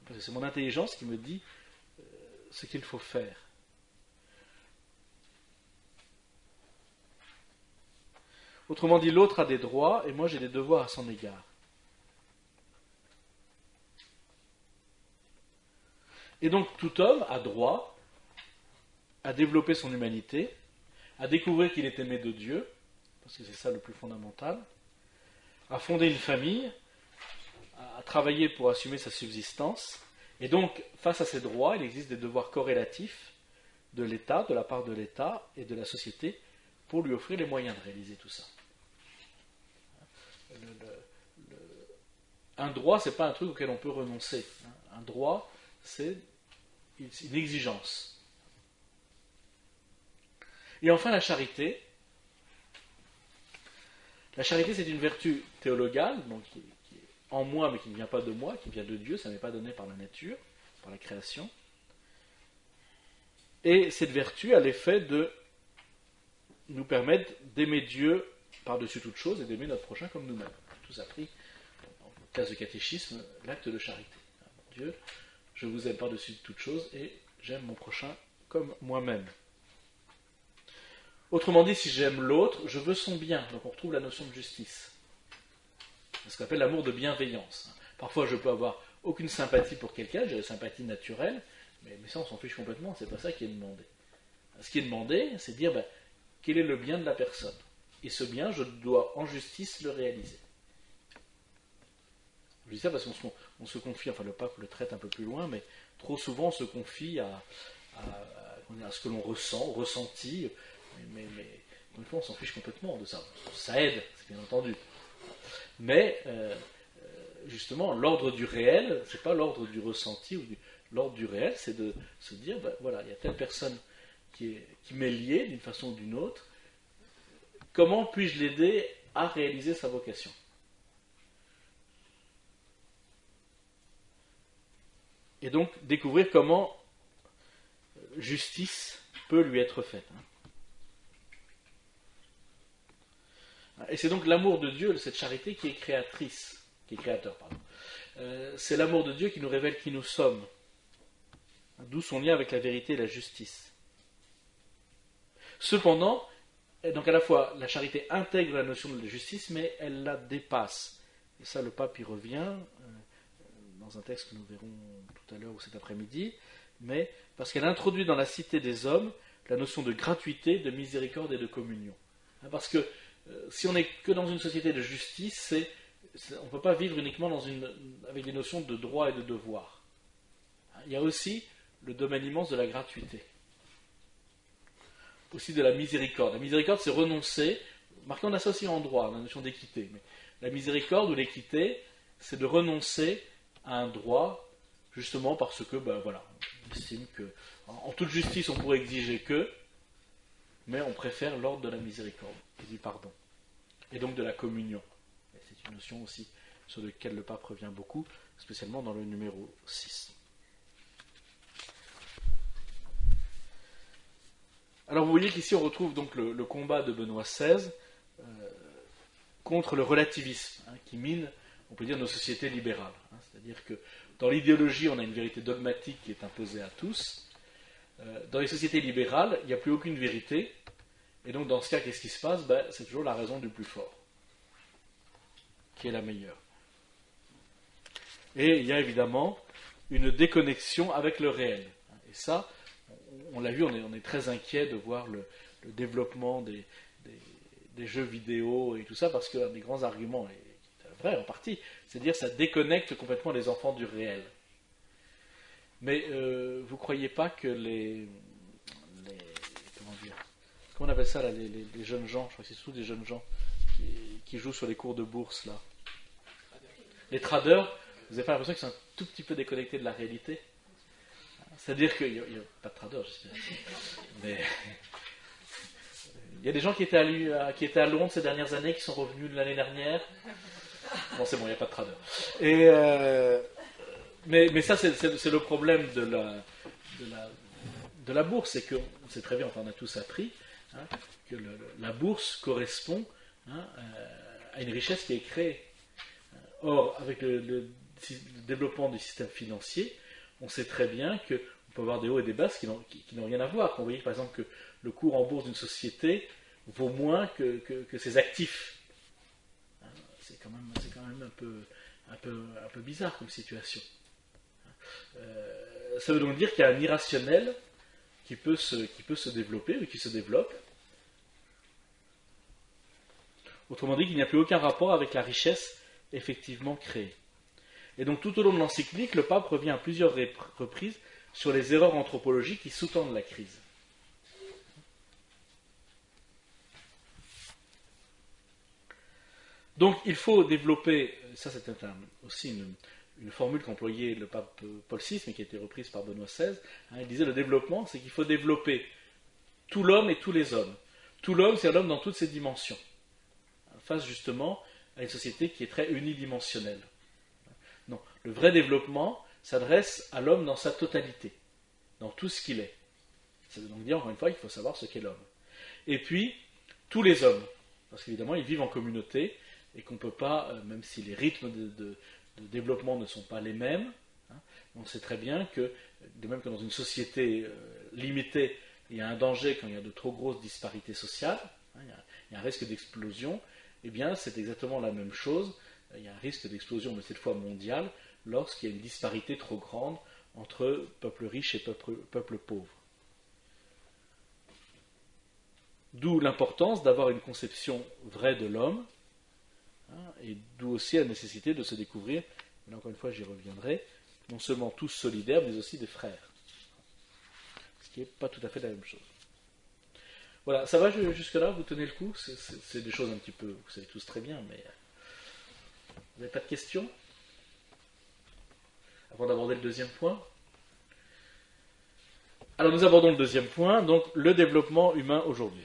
Parce que c'est mon intelligence qui me dit ce qu'il faut faire. Autrement dit, l'autre a des droits et moi j'ai des devoirs à son égard. Et donc tout homme a droit à développer son humanité, à découvrir qu'il est aimé de Dieu, parce que c'est ça le plus fondamental, à fonder une famille, à travailler pour assumer sa subsistance. Et donc, face à ces droits, il existe des devoirs corrélatifs de l'État, de la part de l'État et de la société pour lui offrir les moyens de réaliser tout ça. Un droit, c'est pas un truc auquel on peut renoncer. Un droit, c'est une exigence. Et enfin, la charité. La charité, c'est une vertu théologale, donc qui est en moi, mais qui ne vient pas de moi, qui vient de Dieu, ça n'est pas donné par la nature, par la création. Et cette vertu a l'effet de nous permettre d'aimer Dieu par-dessus toute chose et d'aimer notre prochain comme nous-mêmes. On a tous appris, en classe de catéchisme, l'acte de charité. Dieu, je vous aime par-dessus toute chose et j'aime mon prochain comme moi-même. Autrement dit, si j'aime l'autre, je veux son bien. Donc on retrouve la notion de justice. C'est ce qu'on appelle l'amour de bienveillance. Parfois, je peux avoir aucune sympathie pour quelqu'un, j'ai la sympathie naturelle, mais ça, on s'en fiche complètement, c'est pas ça qui est demandé. Ce qui est demandé, c'est de dire, quel est le bien de la personne. Et ce bien, je dois en justice le réaliser. Je dis ça parce qu'on se confie, enfin le pape le traite un peu plus loin, mais trop souvent on se confie à ce que l'on ressent, au ressenti, mais une fois on s'en fiche complètement de ça. Ça aide, c'est bien entendu. Mais justement, l'ordre du réel, c'est pas l'ordre du ressenti, l'ordre du réel, c'est de se dire, voilà, il y a telle personne qui m'est liée d'une façon ou d'une autre, comment puis-je l'aider à réaliser sa vocation ? Et donc, découvrir comment justice peut lui être faite. Et c'est donc l'amour de Dieu, cette charité qui est créatrice, qui est créateur, pardon. C'est l'amour de Dieu qui nous révèle qui nous sommes, d'où son lien avec la vérité et la justice. Cependant, donc à la fois la charité intègre la notion de justice, mais elle la dépasse. Et ça, le pape y revient dans un texte que nous verrons tout à l'heure ou cet après-midi, mais parce qu'elle introduit dans la cité des hommes la notion de gratuité, de miséricorde et de communion. Parce que si on n'est que dans une société de justice, on ne peut pas vivre uniquement avec des notions de droit et de devoir. Il y a aussi le domaine immense de la gratuité. Aussi de la miséricorde. La miséricorde, c'est renoncer. Remarquez, on a ça aussi en droit, la notion d'équité. Mais la miséricorde ou l'équité, c'est de renoncer à un droit, justement parce que, voilà, on estime que, en toute justice, on pourrait exiger que, mais on préfère l'ordre de la miséricorde et du pardon. Et donc de la communion. Et c'est une notion aussi sur laquelle le pape revient beaucoup, spécialement dans le numéro 6. Alors vous voyez qu'ici on retrouve donc le combat de Benoît XVI contre le relativisme, qui mine, on peut dire, nos sociétés libérales. C'est-à-dire que dans l'idéologie, on a une vérité dogmatique qui est imposée à tous. Dans les sociétés libérales, il n'y a plus aucune vérité. Et donc dans ce cas, qu'est-ce qui se passe ? C'est toujours la raison du plus fort, qui est la meilleure. Et il y a évidemment une déconnexion avec le réel. Et ça, on l'a vu, on est très inquiet de voir le développement des jeux vidéo et tout ça, parce qu'un des grands arguments, et qui est vrai en partie, c'est de dire que ça déconnecte complètement les enfants du réel. Mais vous ne croyez pas que comment on appelle ça là, les jeunes gens, je crois que c'est surtout des jeunes gens qui jouent sur les cours de bourse là. Les traders, vous n'avez pas l'impression qu'ils sont un tout petit peu déconnectés de la réalité ? C'est-à-dire qu'il n'y a pas de traders, j'espère. Mais il y a des gens qui étaient à Londres ces dernières années, qui sont revenus l'année dernière. Bon, c'est bon, il n'y a pas de traders. Mais ça, c'est le problème de la bourse, c'est qu'on sait très bien, enfin on a tous appris, que la bourse correspond à une richesse qui est créée. Or, avec le développement du système financier, on sait très bien qu'on peut avoir des hauts et des bas qui n'ont rien à voir. Quand vous voyez par exemple que le cours en bourse d'une société vaut moins que ses actifs. C'est quand même un peu bizarre comme situation. Ça veut donc dire qu'il y a un irrationnel qui peut se développer ou qui se développe. Autrement dit, qu'il n'y a plus aucun rapport avec la richesse effectivement créée. Et donc tout au long de l'encyclique, le pape revient à plusieurs reprises sur les erreurs anthropologiques qui sous-tendent la crise. Donc il faut développer, ça c'était aussi une formule qu'employait le pape Paul VI, mais qui a été reprise par Benoît XVI, il disait le développement, c'est qu'il faut développer tout l'homme et tous les hommes. Tout l'homme, c'est l'homme dans toutes ses dimensions, face justement à une société qui est très unidimensionnelle. Non, le vrai développement s'adresse à l'homme dans sa totalité, dans tout ce qu'il est. Ça veut donc dire, encore une fois, qu'il faut savoir ce qu'est l'homme. Et puis, tous les hommes, parce qu'évidemment, ils vivent en communauté, et qu'on ne peut pas, même si les rythmes de développement ne sont pas les mêmes, on sait très bien que, de même que dans une société limitée, il y a un danger quand il y a de trop grosses disparités sociales, il y a un risque d'explosion, eh bien c'est exactement la même chose, il y a un risque d'explosion, mais cette fois mondiale, lorsqu'il y a une disparité trop grande entre peuples riches et peuples pauvres. D'où l'importance d'avoir une conception vraie de l'homme, et d'où aussi la nécessité de se découvrir, là encore une fois j'y reviendrai, non seulement tous solidaires, mais aussi des frères. Ce qui n'est pas tout à fait la même chose. Voilà, ça va jusque-là, vous tenez le coup, c'est des choses un petit peu, vous savez tous très bien, mais vous n'avez pas de questions avant d'aborder le deuxième point? Alors nous abordons le deuxième point, donc le développement humain aujourd'hui.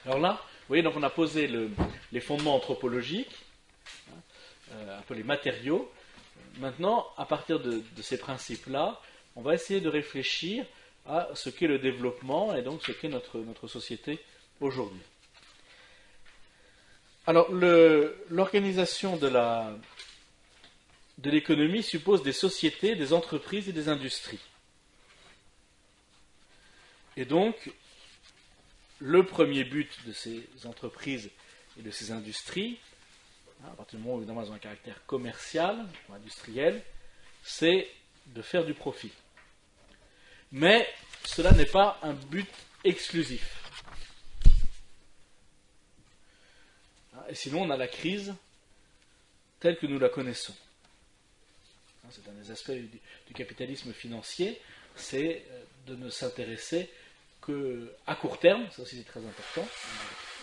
Alors là, vous voyez, donc on a posé les fondements anthropologiques, un peu les matériaux. Maintenant, à partir de ces principes-là, on va essayer de réfléchir à ce qu'est le développement et donc ce qu'est notre société aujourd'hui. Alors, l'organisation de l'économie suppose des sociétés, des entreprises et des industries. Et donc, le premier but de ces entreprises et de ces industries, à partir du moment où évidemment elles ont un caractère commercial ou industriel, c'est de faire du profit. Mais cela n'est pas un but exclusif. Et sinon on a la crise telle que nous la connaissons. C'est un des aspects du capitalisme financier, c'est de ne s'intéresser qu'à court terme, ça aussi c'est très important.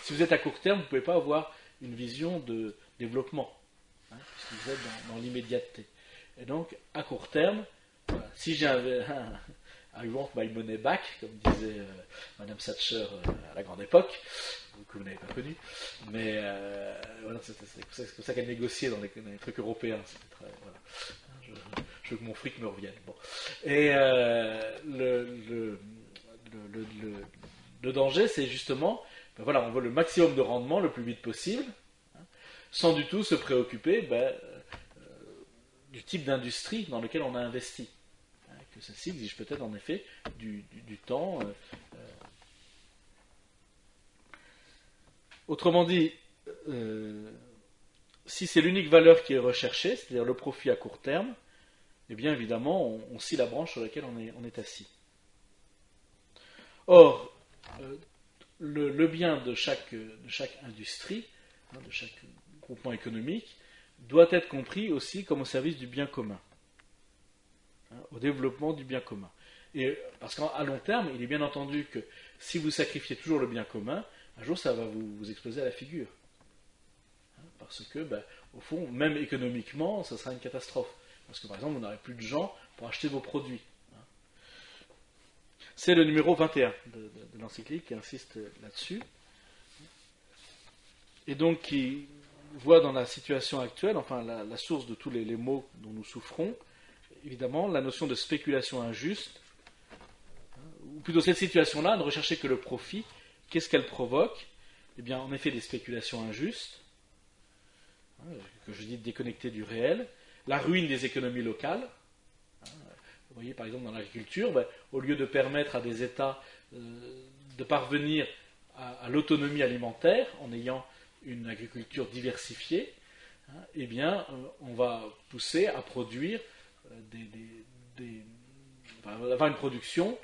Si vous êtes à court terme, vous ne pouvez pas avoir une vision de développement, puisque vous êtes dans l'immédiateté. Et donc, à court terme, voilà, si j'avais I want my money back, comme disait Madame Thatcher à la grande époque, que vous n'avez pas connu, mais voilà, c'est comme ça qu'elle négociait dans les trucs européens. Très, voilà. Je veux que mon fric me revienne. Bon. Et le danger, c'est justement, ben voilà, on veut le maximum de rendement le plus vite possible, sans du tout se préoccuper du type d'industrie dans lequel on a investi. Que ceci exige peut-être en effet du temps. Autrement dit, si c'est l'unique valeur qui est recherchée, c'est-à-dire le profit à court terme, eh bien évidemment on scie la branche sur laquelle on est assis. Or, le bien de chaque industrie, de chaque groupement économique, doit être compris aussi comme au service du bien commun, au développement du bien commun. Et parce qu'à long terme, il est bien entendu que si vous sacrifiez toujours le bien commun, un jour ça va vous exploser à la figure. Parce que, au fond, même économiquement, ça sera une catastrophe. Parce que par exemple, vous n'aurez plus de gens pour acheter vos produits. C'est le numéro 21 de l'encyclique qui insiste là-dessus. Et donc qui voit dans la situation actuelle, enfin la source de tous les maux dont nous souffrons, évidemment, la notion de spéculation injuste, ou plutôt cette situation-là, ne rechercher que le profit. Qu'est-ce qu'elle provoque? Eh bien, en effet, des spéculations injustes, que je dis déconnectées du réel, la ruine des économies locales. Vous voyez, par exemple, dans l'agriculture, au lieu de permettre à des États de parvenir à l'autonomie alimentaire en ayant une agriculture diversifiée, eh bien, on va pousser à produire avoir une production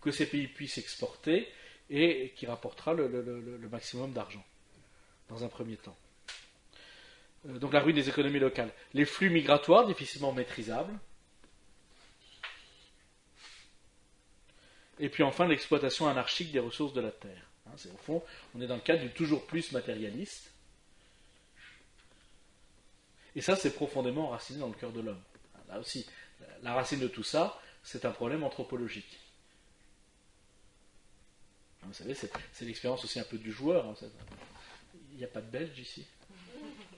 que ces pays puissent exporter et qui rapportera le maximum d'argent, dans un premier temps. Donc la ruine des économies locales. Les flux migratoires difficilement maîtrisables. Et puis enfin l'exploitation anarchique des ressources de la terre. C'est, au fond, on est dans le cadre du toujours plus matérialiste. Et ça, c'est profondément enraciné dans le cœur de l'homme. Là aussi, la racine de tout ça, c'est un problème anthropologique. Vous savez, c'est l'expérience aussi un peu du joueur. Il n'y a pas de Belge ici?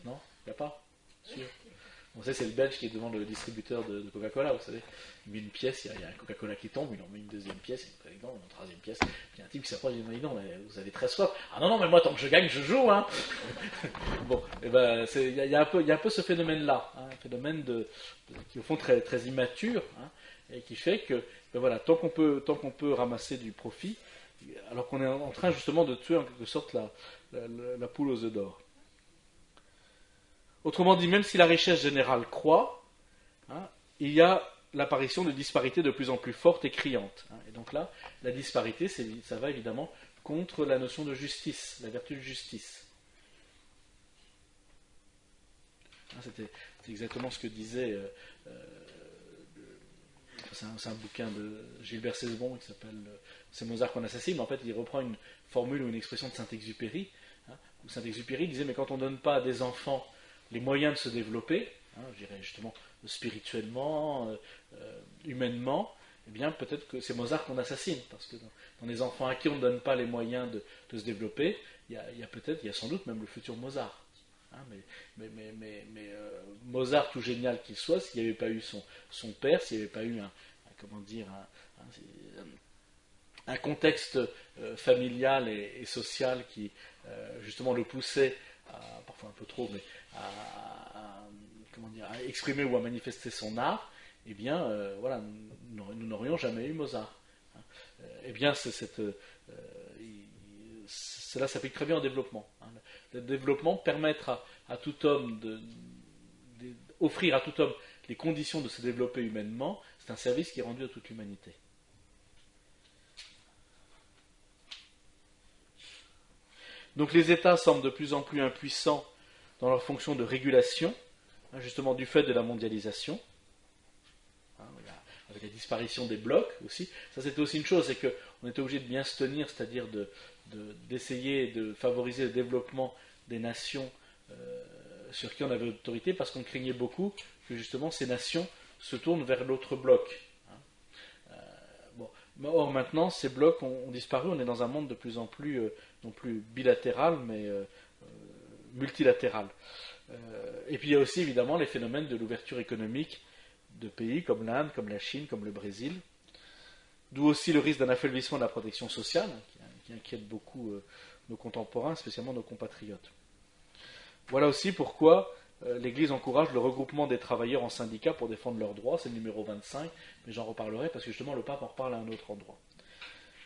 Non? Il n'y a pas? Sûr? Bon, c'est le Belge qui est devant le distributeur de Coca-Cola, vous savez. Il met une pièce, il y a un Coca-Cola qui tombe, il en met une deuxième pièce, une troisième pièce. Il y a un type qui s'approche et dit non, mais vous avez très soif. Ah non, mais moi, tant que je gagne, je joue. Hein. Bon, et ben, il y a un peu ce phénomène-là, un phénomène qui est au fond très, très immature, et qui fait que, ben voilà, tant qu'on peut ramasser du profit, alors qu'on est en train justement de tuer en quelque sorte la poule aux œufs d'or. Autrement dit, même si la richesse générale croît, il y a l'apparition de disparités de plus en plus fortes et criantes. Et donc là, la disparité, ça va évidemment contre la notion de justice, la vertu de justice. C'est exactement ce que disait... c'est un bouquin de Gilbert Cesbon qui s'appelle C'est Mozart qu'on assassine, mais en fait il reprend une formule ou une expression de Saint-Exupéry, où Saint-Exupéry disait, mais quand on ne donne pas à des enfants les moyens de se développer, je dirais justement spirituellement, humainement, eh bien peut-être que c'est Mozart qu'on assassine, parce que dans les enfants à qui on ne donne pas les moyens de se développer, il y a sans doute même le futur Mozart. Mais Mozart, tout génial qu'il soit, s'il n'y avait pas eu son père, s'il n'y avait pas eu un contexte familial et social qui justement le poussait, parfois un peu trop, mais à exprimer ou à manifester son art, eh bien, voilà, nous n'aurions jamais eu Mozart. Eh bien, cela s'applique très bien au développement. Le développement, permettre à tout homme offrir à tout homme les conditions de se développer humainement, c'est un service qui est rendu à toute l'humanité. Donc les États semblent de plus en plus impuissants dans leur fonction de régulation, justement du fait de la mondialisation, avec la disparition des blocs aussi. Ça, c'était aussi une chose, c'est qu'on était obligé de bien se tenir, c'est-à-dire d'essayer de favoriser le développement des nations sur qui on avait autorité, parce qu'on craignait beaucoup que justement ces nations se tournent vers l'autre bloc. Or maintenant, ces blocs ont disparu, on est dans un monde de plus en plus, non plus bilatéral, mais multilatéral. Et puis il y a aussi évidemment les phénomènes de l'ouverture économique de pays comme l'Inde, comme la Chine, comme le Brésil, d'où aussi le risque d'un affaiblissement de la protection sociale, qui inquiète beaucoup nos contemporains, spécialement nos compatriotes. Voilà aussi pourquoi l'Église encourage le regroupement des travailleurs en syndicats pour défendre leurs droits, c'est le numéro 25, mais j'en reparlerai parce que justement le pape en reparle à un autre endroit.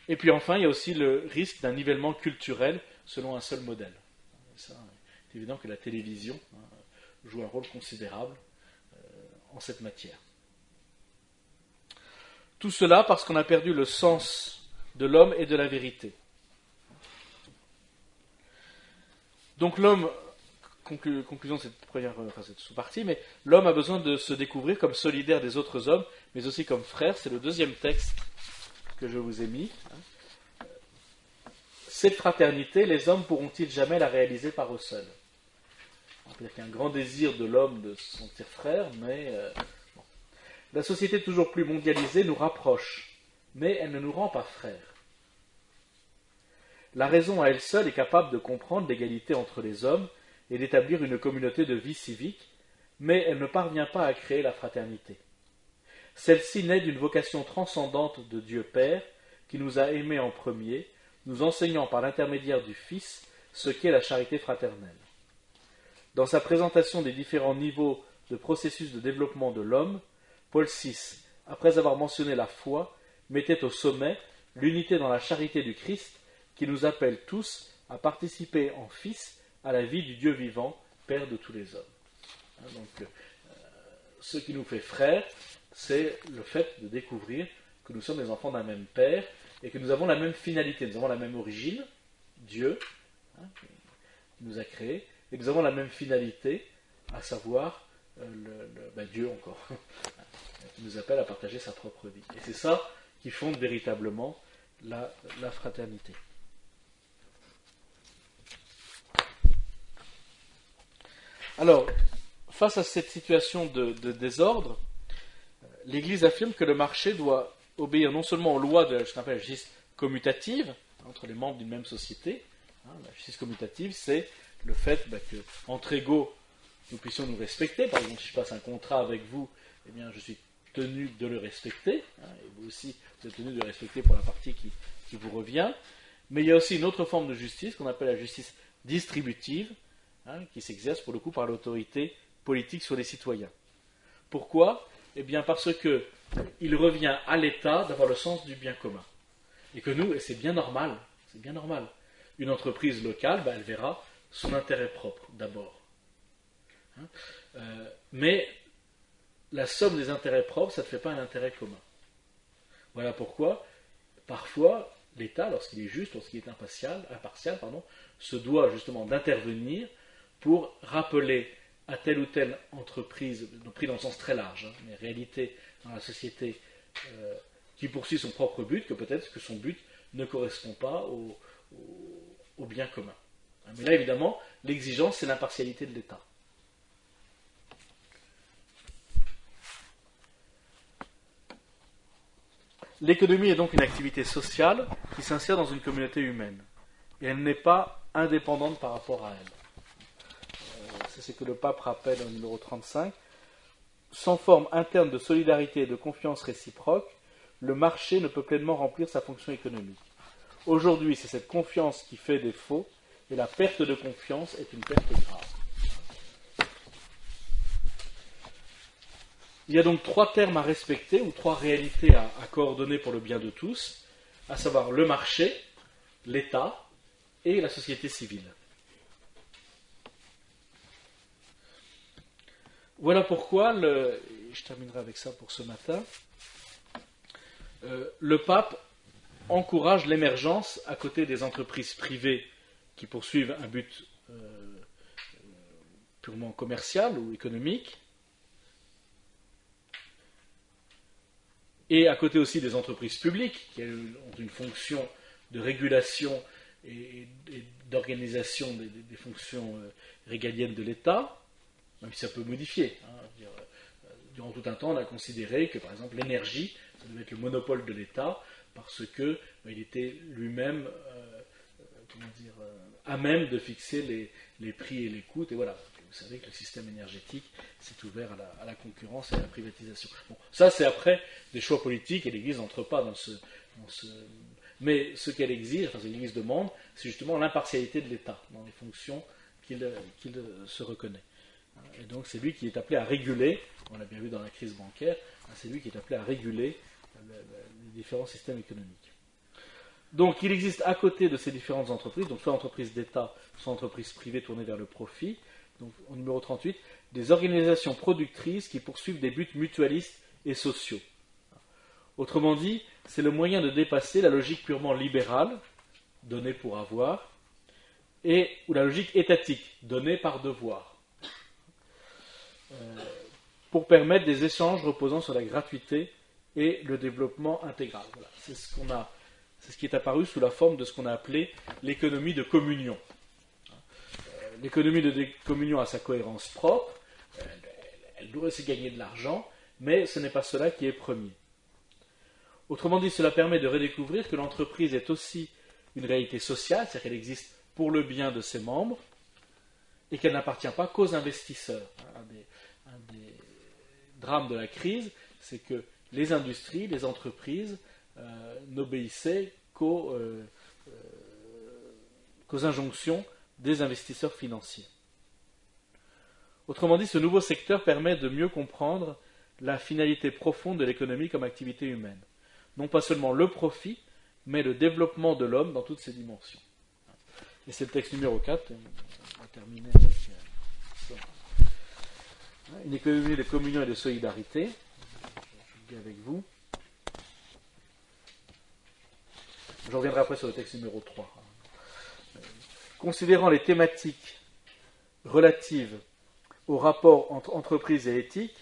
Et puis enfin, il y a aussi le risque d'un nivellement culturel selon un seul modèle. Ça, c'est évident que la télévision joue un rôle considérable en cette matière. Tout cela parce qu'on a perdu le sens de l'homme et de la vérité. Donc l'homme, conclusion de cette sous-partie, mais l'homme a besoin de se découvrir comme solidaire des autres hommes, mais aussi comme frère. C'est le deuxième texte que je vous ai mis. Cette fraternité, les hommes pourront-ils jamais la réaliser par eux seuls? On peut dire qu'il y a un grand désir de l'homme de se sentir frère, mais bon. La société toujours plus mondialisée nous rapproche, mais elle ne nous rend pas frères. La raison à elle seule est capable de comprendre l'égalité entre les hommes et d'établir une communauté de vie civique, mais elle ne parvient pas à créer la fraternité. Celle-ci naît d'une vocation transcendante de Dieu Père, qui nous a aimés en premier, nous enseignant par l'intermédiaire du Fils ce qu'est la charité fraternelle. Dans sa présentation des différents niveaux de processus de développement de l'homme, Paul VI, après avoir mentionné la foi, mettait au sommet l'unité dans la charité du Christ, qui nous appelle tous à participer en Fils à la vie du Dieu vivant, Père de tous les hommes. Donc, ce qui nous fait frères, c'est le fait de découvrir que nous sommes les enfants d'un même Père et que nous avons la même finalité, nous avons la même origine, Dieu, qui nous a créés, et nous avons la même finalité, à savoir Dieu encore, qui nous appelle à partager sa propre vie. Et c'est ça qui fonde véritablement la fraternité. Alors, face à cette situation de désordre, l'Église affirme que le marché doit obéir non seulement aux lois de ce qu'on appelle la justice commutative, entre les membres d'une même société. La justice commutative, c'est le fait que, entre égaux, nous puissions nous respecter. Par exemple, si je passe un contrat avec vous, eh bien, je suis tenu de le respecter, et vous aussi, vous êtes tenu de le respecter pour la partie qui vous revient. Mais il y a aussi une autre forme de justice qu'on appelle la justice distributive, qui s'exerce pour le coup par l'autorité politique sur les citoyens. Pourquoi ? Eh bien parce que il revient à l'État d'avoir le sens du bien commun. Et que nous, et c'est bien normal, une entreprise locale, elle verra son intérêt propre d'abord. Mais la somme des intérêts propres, ça ne fait pas un intérêt commun. Voilà pourquoi, parfois, l'État, lorsqu'il est juste, lorsqu'il est impartial, se doit justement d'intervenir pour rappeler à telle ou telle entreprise, pris dans le sens très large, mais réalité dans la société, qui poursuit son propre but, que peut-être que son but ne correspond pas au bien commun. Mais là, évidemment, l'exigence, c'est l'impartialité de l'État. L'économie est donc une activité sociale qui s'insère dans une communauté humaine. Et elle n'est pas indépendante par rapport à elle. C'est ce que le pape rappelle au numéro 35. Sans forme interne de solidarité et de confiance réciproque, le marché ne peut pleinement remplir sa fonction économique. Aujourd'hui, c'est cette confiance qui fait défaut, et la perte de confiance est une perte grave. Il y a donc 3 termes à respecter, ou 3 réalités à coordonner pour le bien de tous, à savoir le marché, l'État et la société civile. Voilà pourquoi, je terminerai avec ça pour ce matin, le pape encourage l'émergence, à côté des entreprises privées qui poursuivent un but purement commercial ou économique, et à côté aussi des entreprises publiques qui ont une fonction de régulation et d'organisation des fonctions régaliennes de l'État, même si ça peut modifier. Durant tout un temps, on a considéré que, par exemple, l'énergie, ça devait être le monopole de l'État, parce qu'il était lui-même à même de fixer les prix et les coûts. Et voilà, vous savez que le système énergétique s'est ouvert à la concurrence et à la privatisation. Bon, ça, c'est après des choix politiques, et l'Église n'entre pas dans ce... Mais ce qu'elle exige, ce que l'Église demande, c'est justement l'impartialité de l'État dans les fonctions qu'il se reconnaît. Et donc c'est lui qui est appelé à réguler, on l'a bien vu dans la crise bancaire, c'est lui qui est appelé à réguler les différents systèmes économiques. Donc il existe à côté de ces différentes entreprises, donc soit entreprises d'État, soit entreprises privées tournées vers le profit, donc au numéro 38, des organisations productrices qui poursuivent des buts mutualistes et sociaux. Autrement dit, c'est le moyen de dépasser la logique purement libérale, donnée pour avoir, ou la logique étatique, donnée par devoir, pour permettre des échanges reposant sur la gratuité et le développement intégral. Voilà. C'est ce qui est apparu sous la forme de ce qu'on a appelé l'économie de communion. L'économie de communion a sa cohérence propre, elle doit aussi gagner de l'argent, mais ce n'est pas cela qui est premier. Autrement dit, cela permet de redécouvrir que l'entreprise est aussi une réalité sociale, c'est-à-dire qu'elle existe pour le bien de ses membres, et qu'elle n'appartient pas qu'aux investisseurs. Un des drames de la crise, c'est que les industries, les entreprises n'obéissaient qu'aux injonctions des investisseurs financiers. Autrement dit, ce nouveau secteur permet de mieux comprendre la finalité profonde de l'économie comme activité humaine. Non pas seulement le profit, mais le développement de l'homme dans toutes ses dimensions. Et c'est le texte numéro 4, on va terminer avec une économie de communion et de solidarité. Je le dis avec vous. Je reviendrai après sur le texte numéro 3. Considérant les thématiques relatives au rapport entre entreprise et éthique,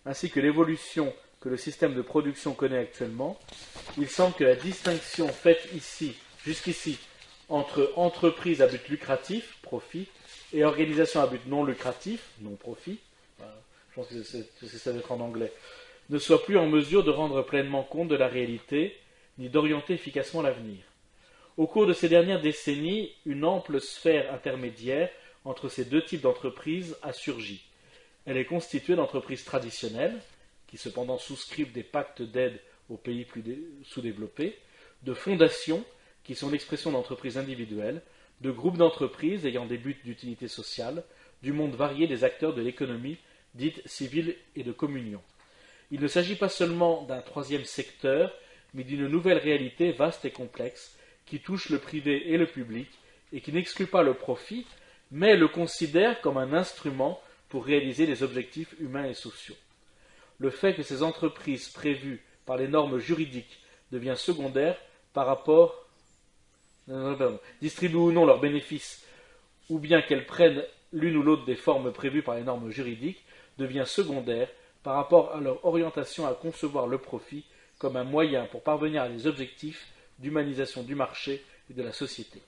ainsi que l'évolution que le système de production connaît actuellement, il semble que la distinction faite jusqu'ici, entre entreprise à but lucratif, profit, et organisation à but non lucratif, non profit, je pense que ça doit être en anglais, ne soit plus en mesure de rendre pleinement compte de la réalité, ni d'orienter efficacement l'avenir. Au cours de ces dernières décennies, une ample sphère intermédiaire entre ces deux types d'entreprises a surgi. Elle est constituée d'entreprises traditionnelles, qui cependant souscrivent des pactes d'aide aux pays plus sous-développés, de fondations, qui sont l'expression d'entreprises individuelles, de groupes d'entreprises ayant des buts d'utilité sociale, du monde varié des acteurs de l'économie dite civile et de communion. Il ne s'agit pas seulement d'un troisième secteur, mais d'une nouvelle réalité vaste et complexe, qui touche le privé et le public, et qui n'exclut pas le profit, mais le considère comme un instrument pour réaliser les objectifs humains et sociaux. Le fait que ces entreprises prévues par les normes juridiques deviennent secondaires par rapport distribuent ou non leurs bénéfices, ou bien qu'elles prennent l'une ou l'autre des formes prévues par les normes juridiques, devient secondaire par rapport à leur orientation à concevoir le profit comme un moyen pour parvenir à des objectifs d'humanisation du marché et de la société.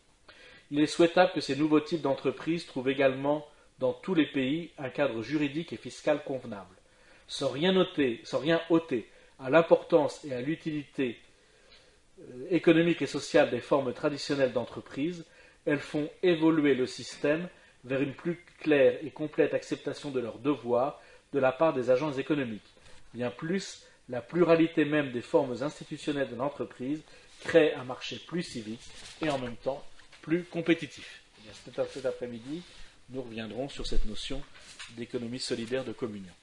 Il est souhaitable que ces nouveaux types d'entreprises trouvent également dans tous les pays un cadre juridique et fiscal convenable. Sans rien ôter à l'importance et à l'utilité économique et sociale des formes traditionnelles d'entreprise, elles font évoluer le système vers une plus claire et complète acceptation de leurs devoirs de la part des agents économiques. Bien plus, la pluralité même des formes institutionnelles de l'entreprise crée un marché plus civique et en même temps plus compétitif. Cet après-midi, nous reviendrons sur cette notion d'économie solidaire de communion.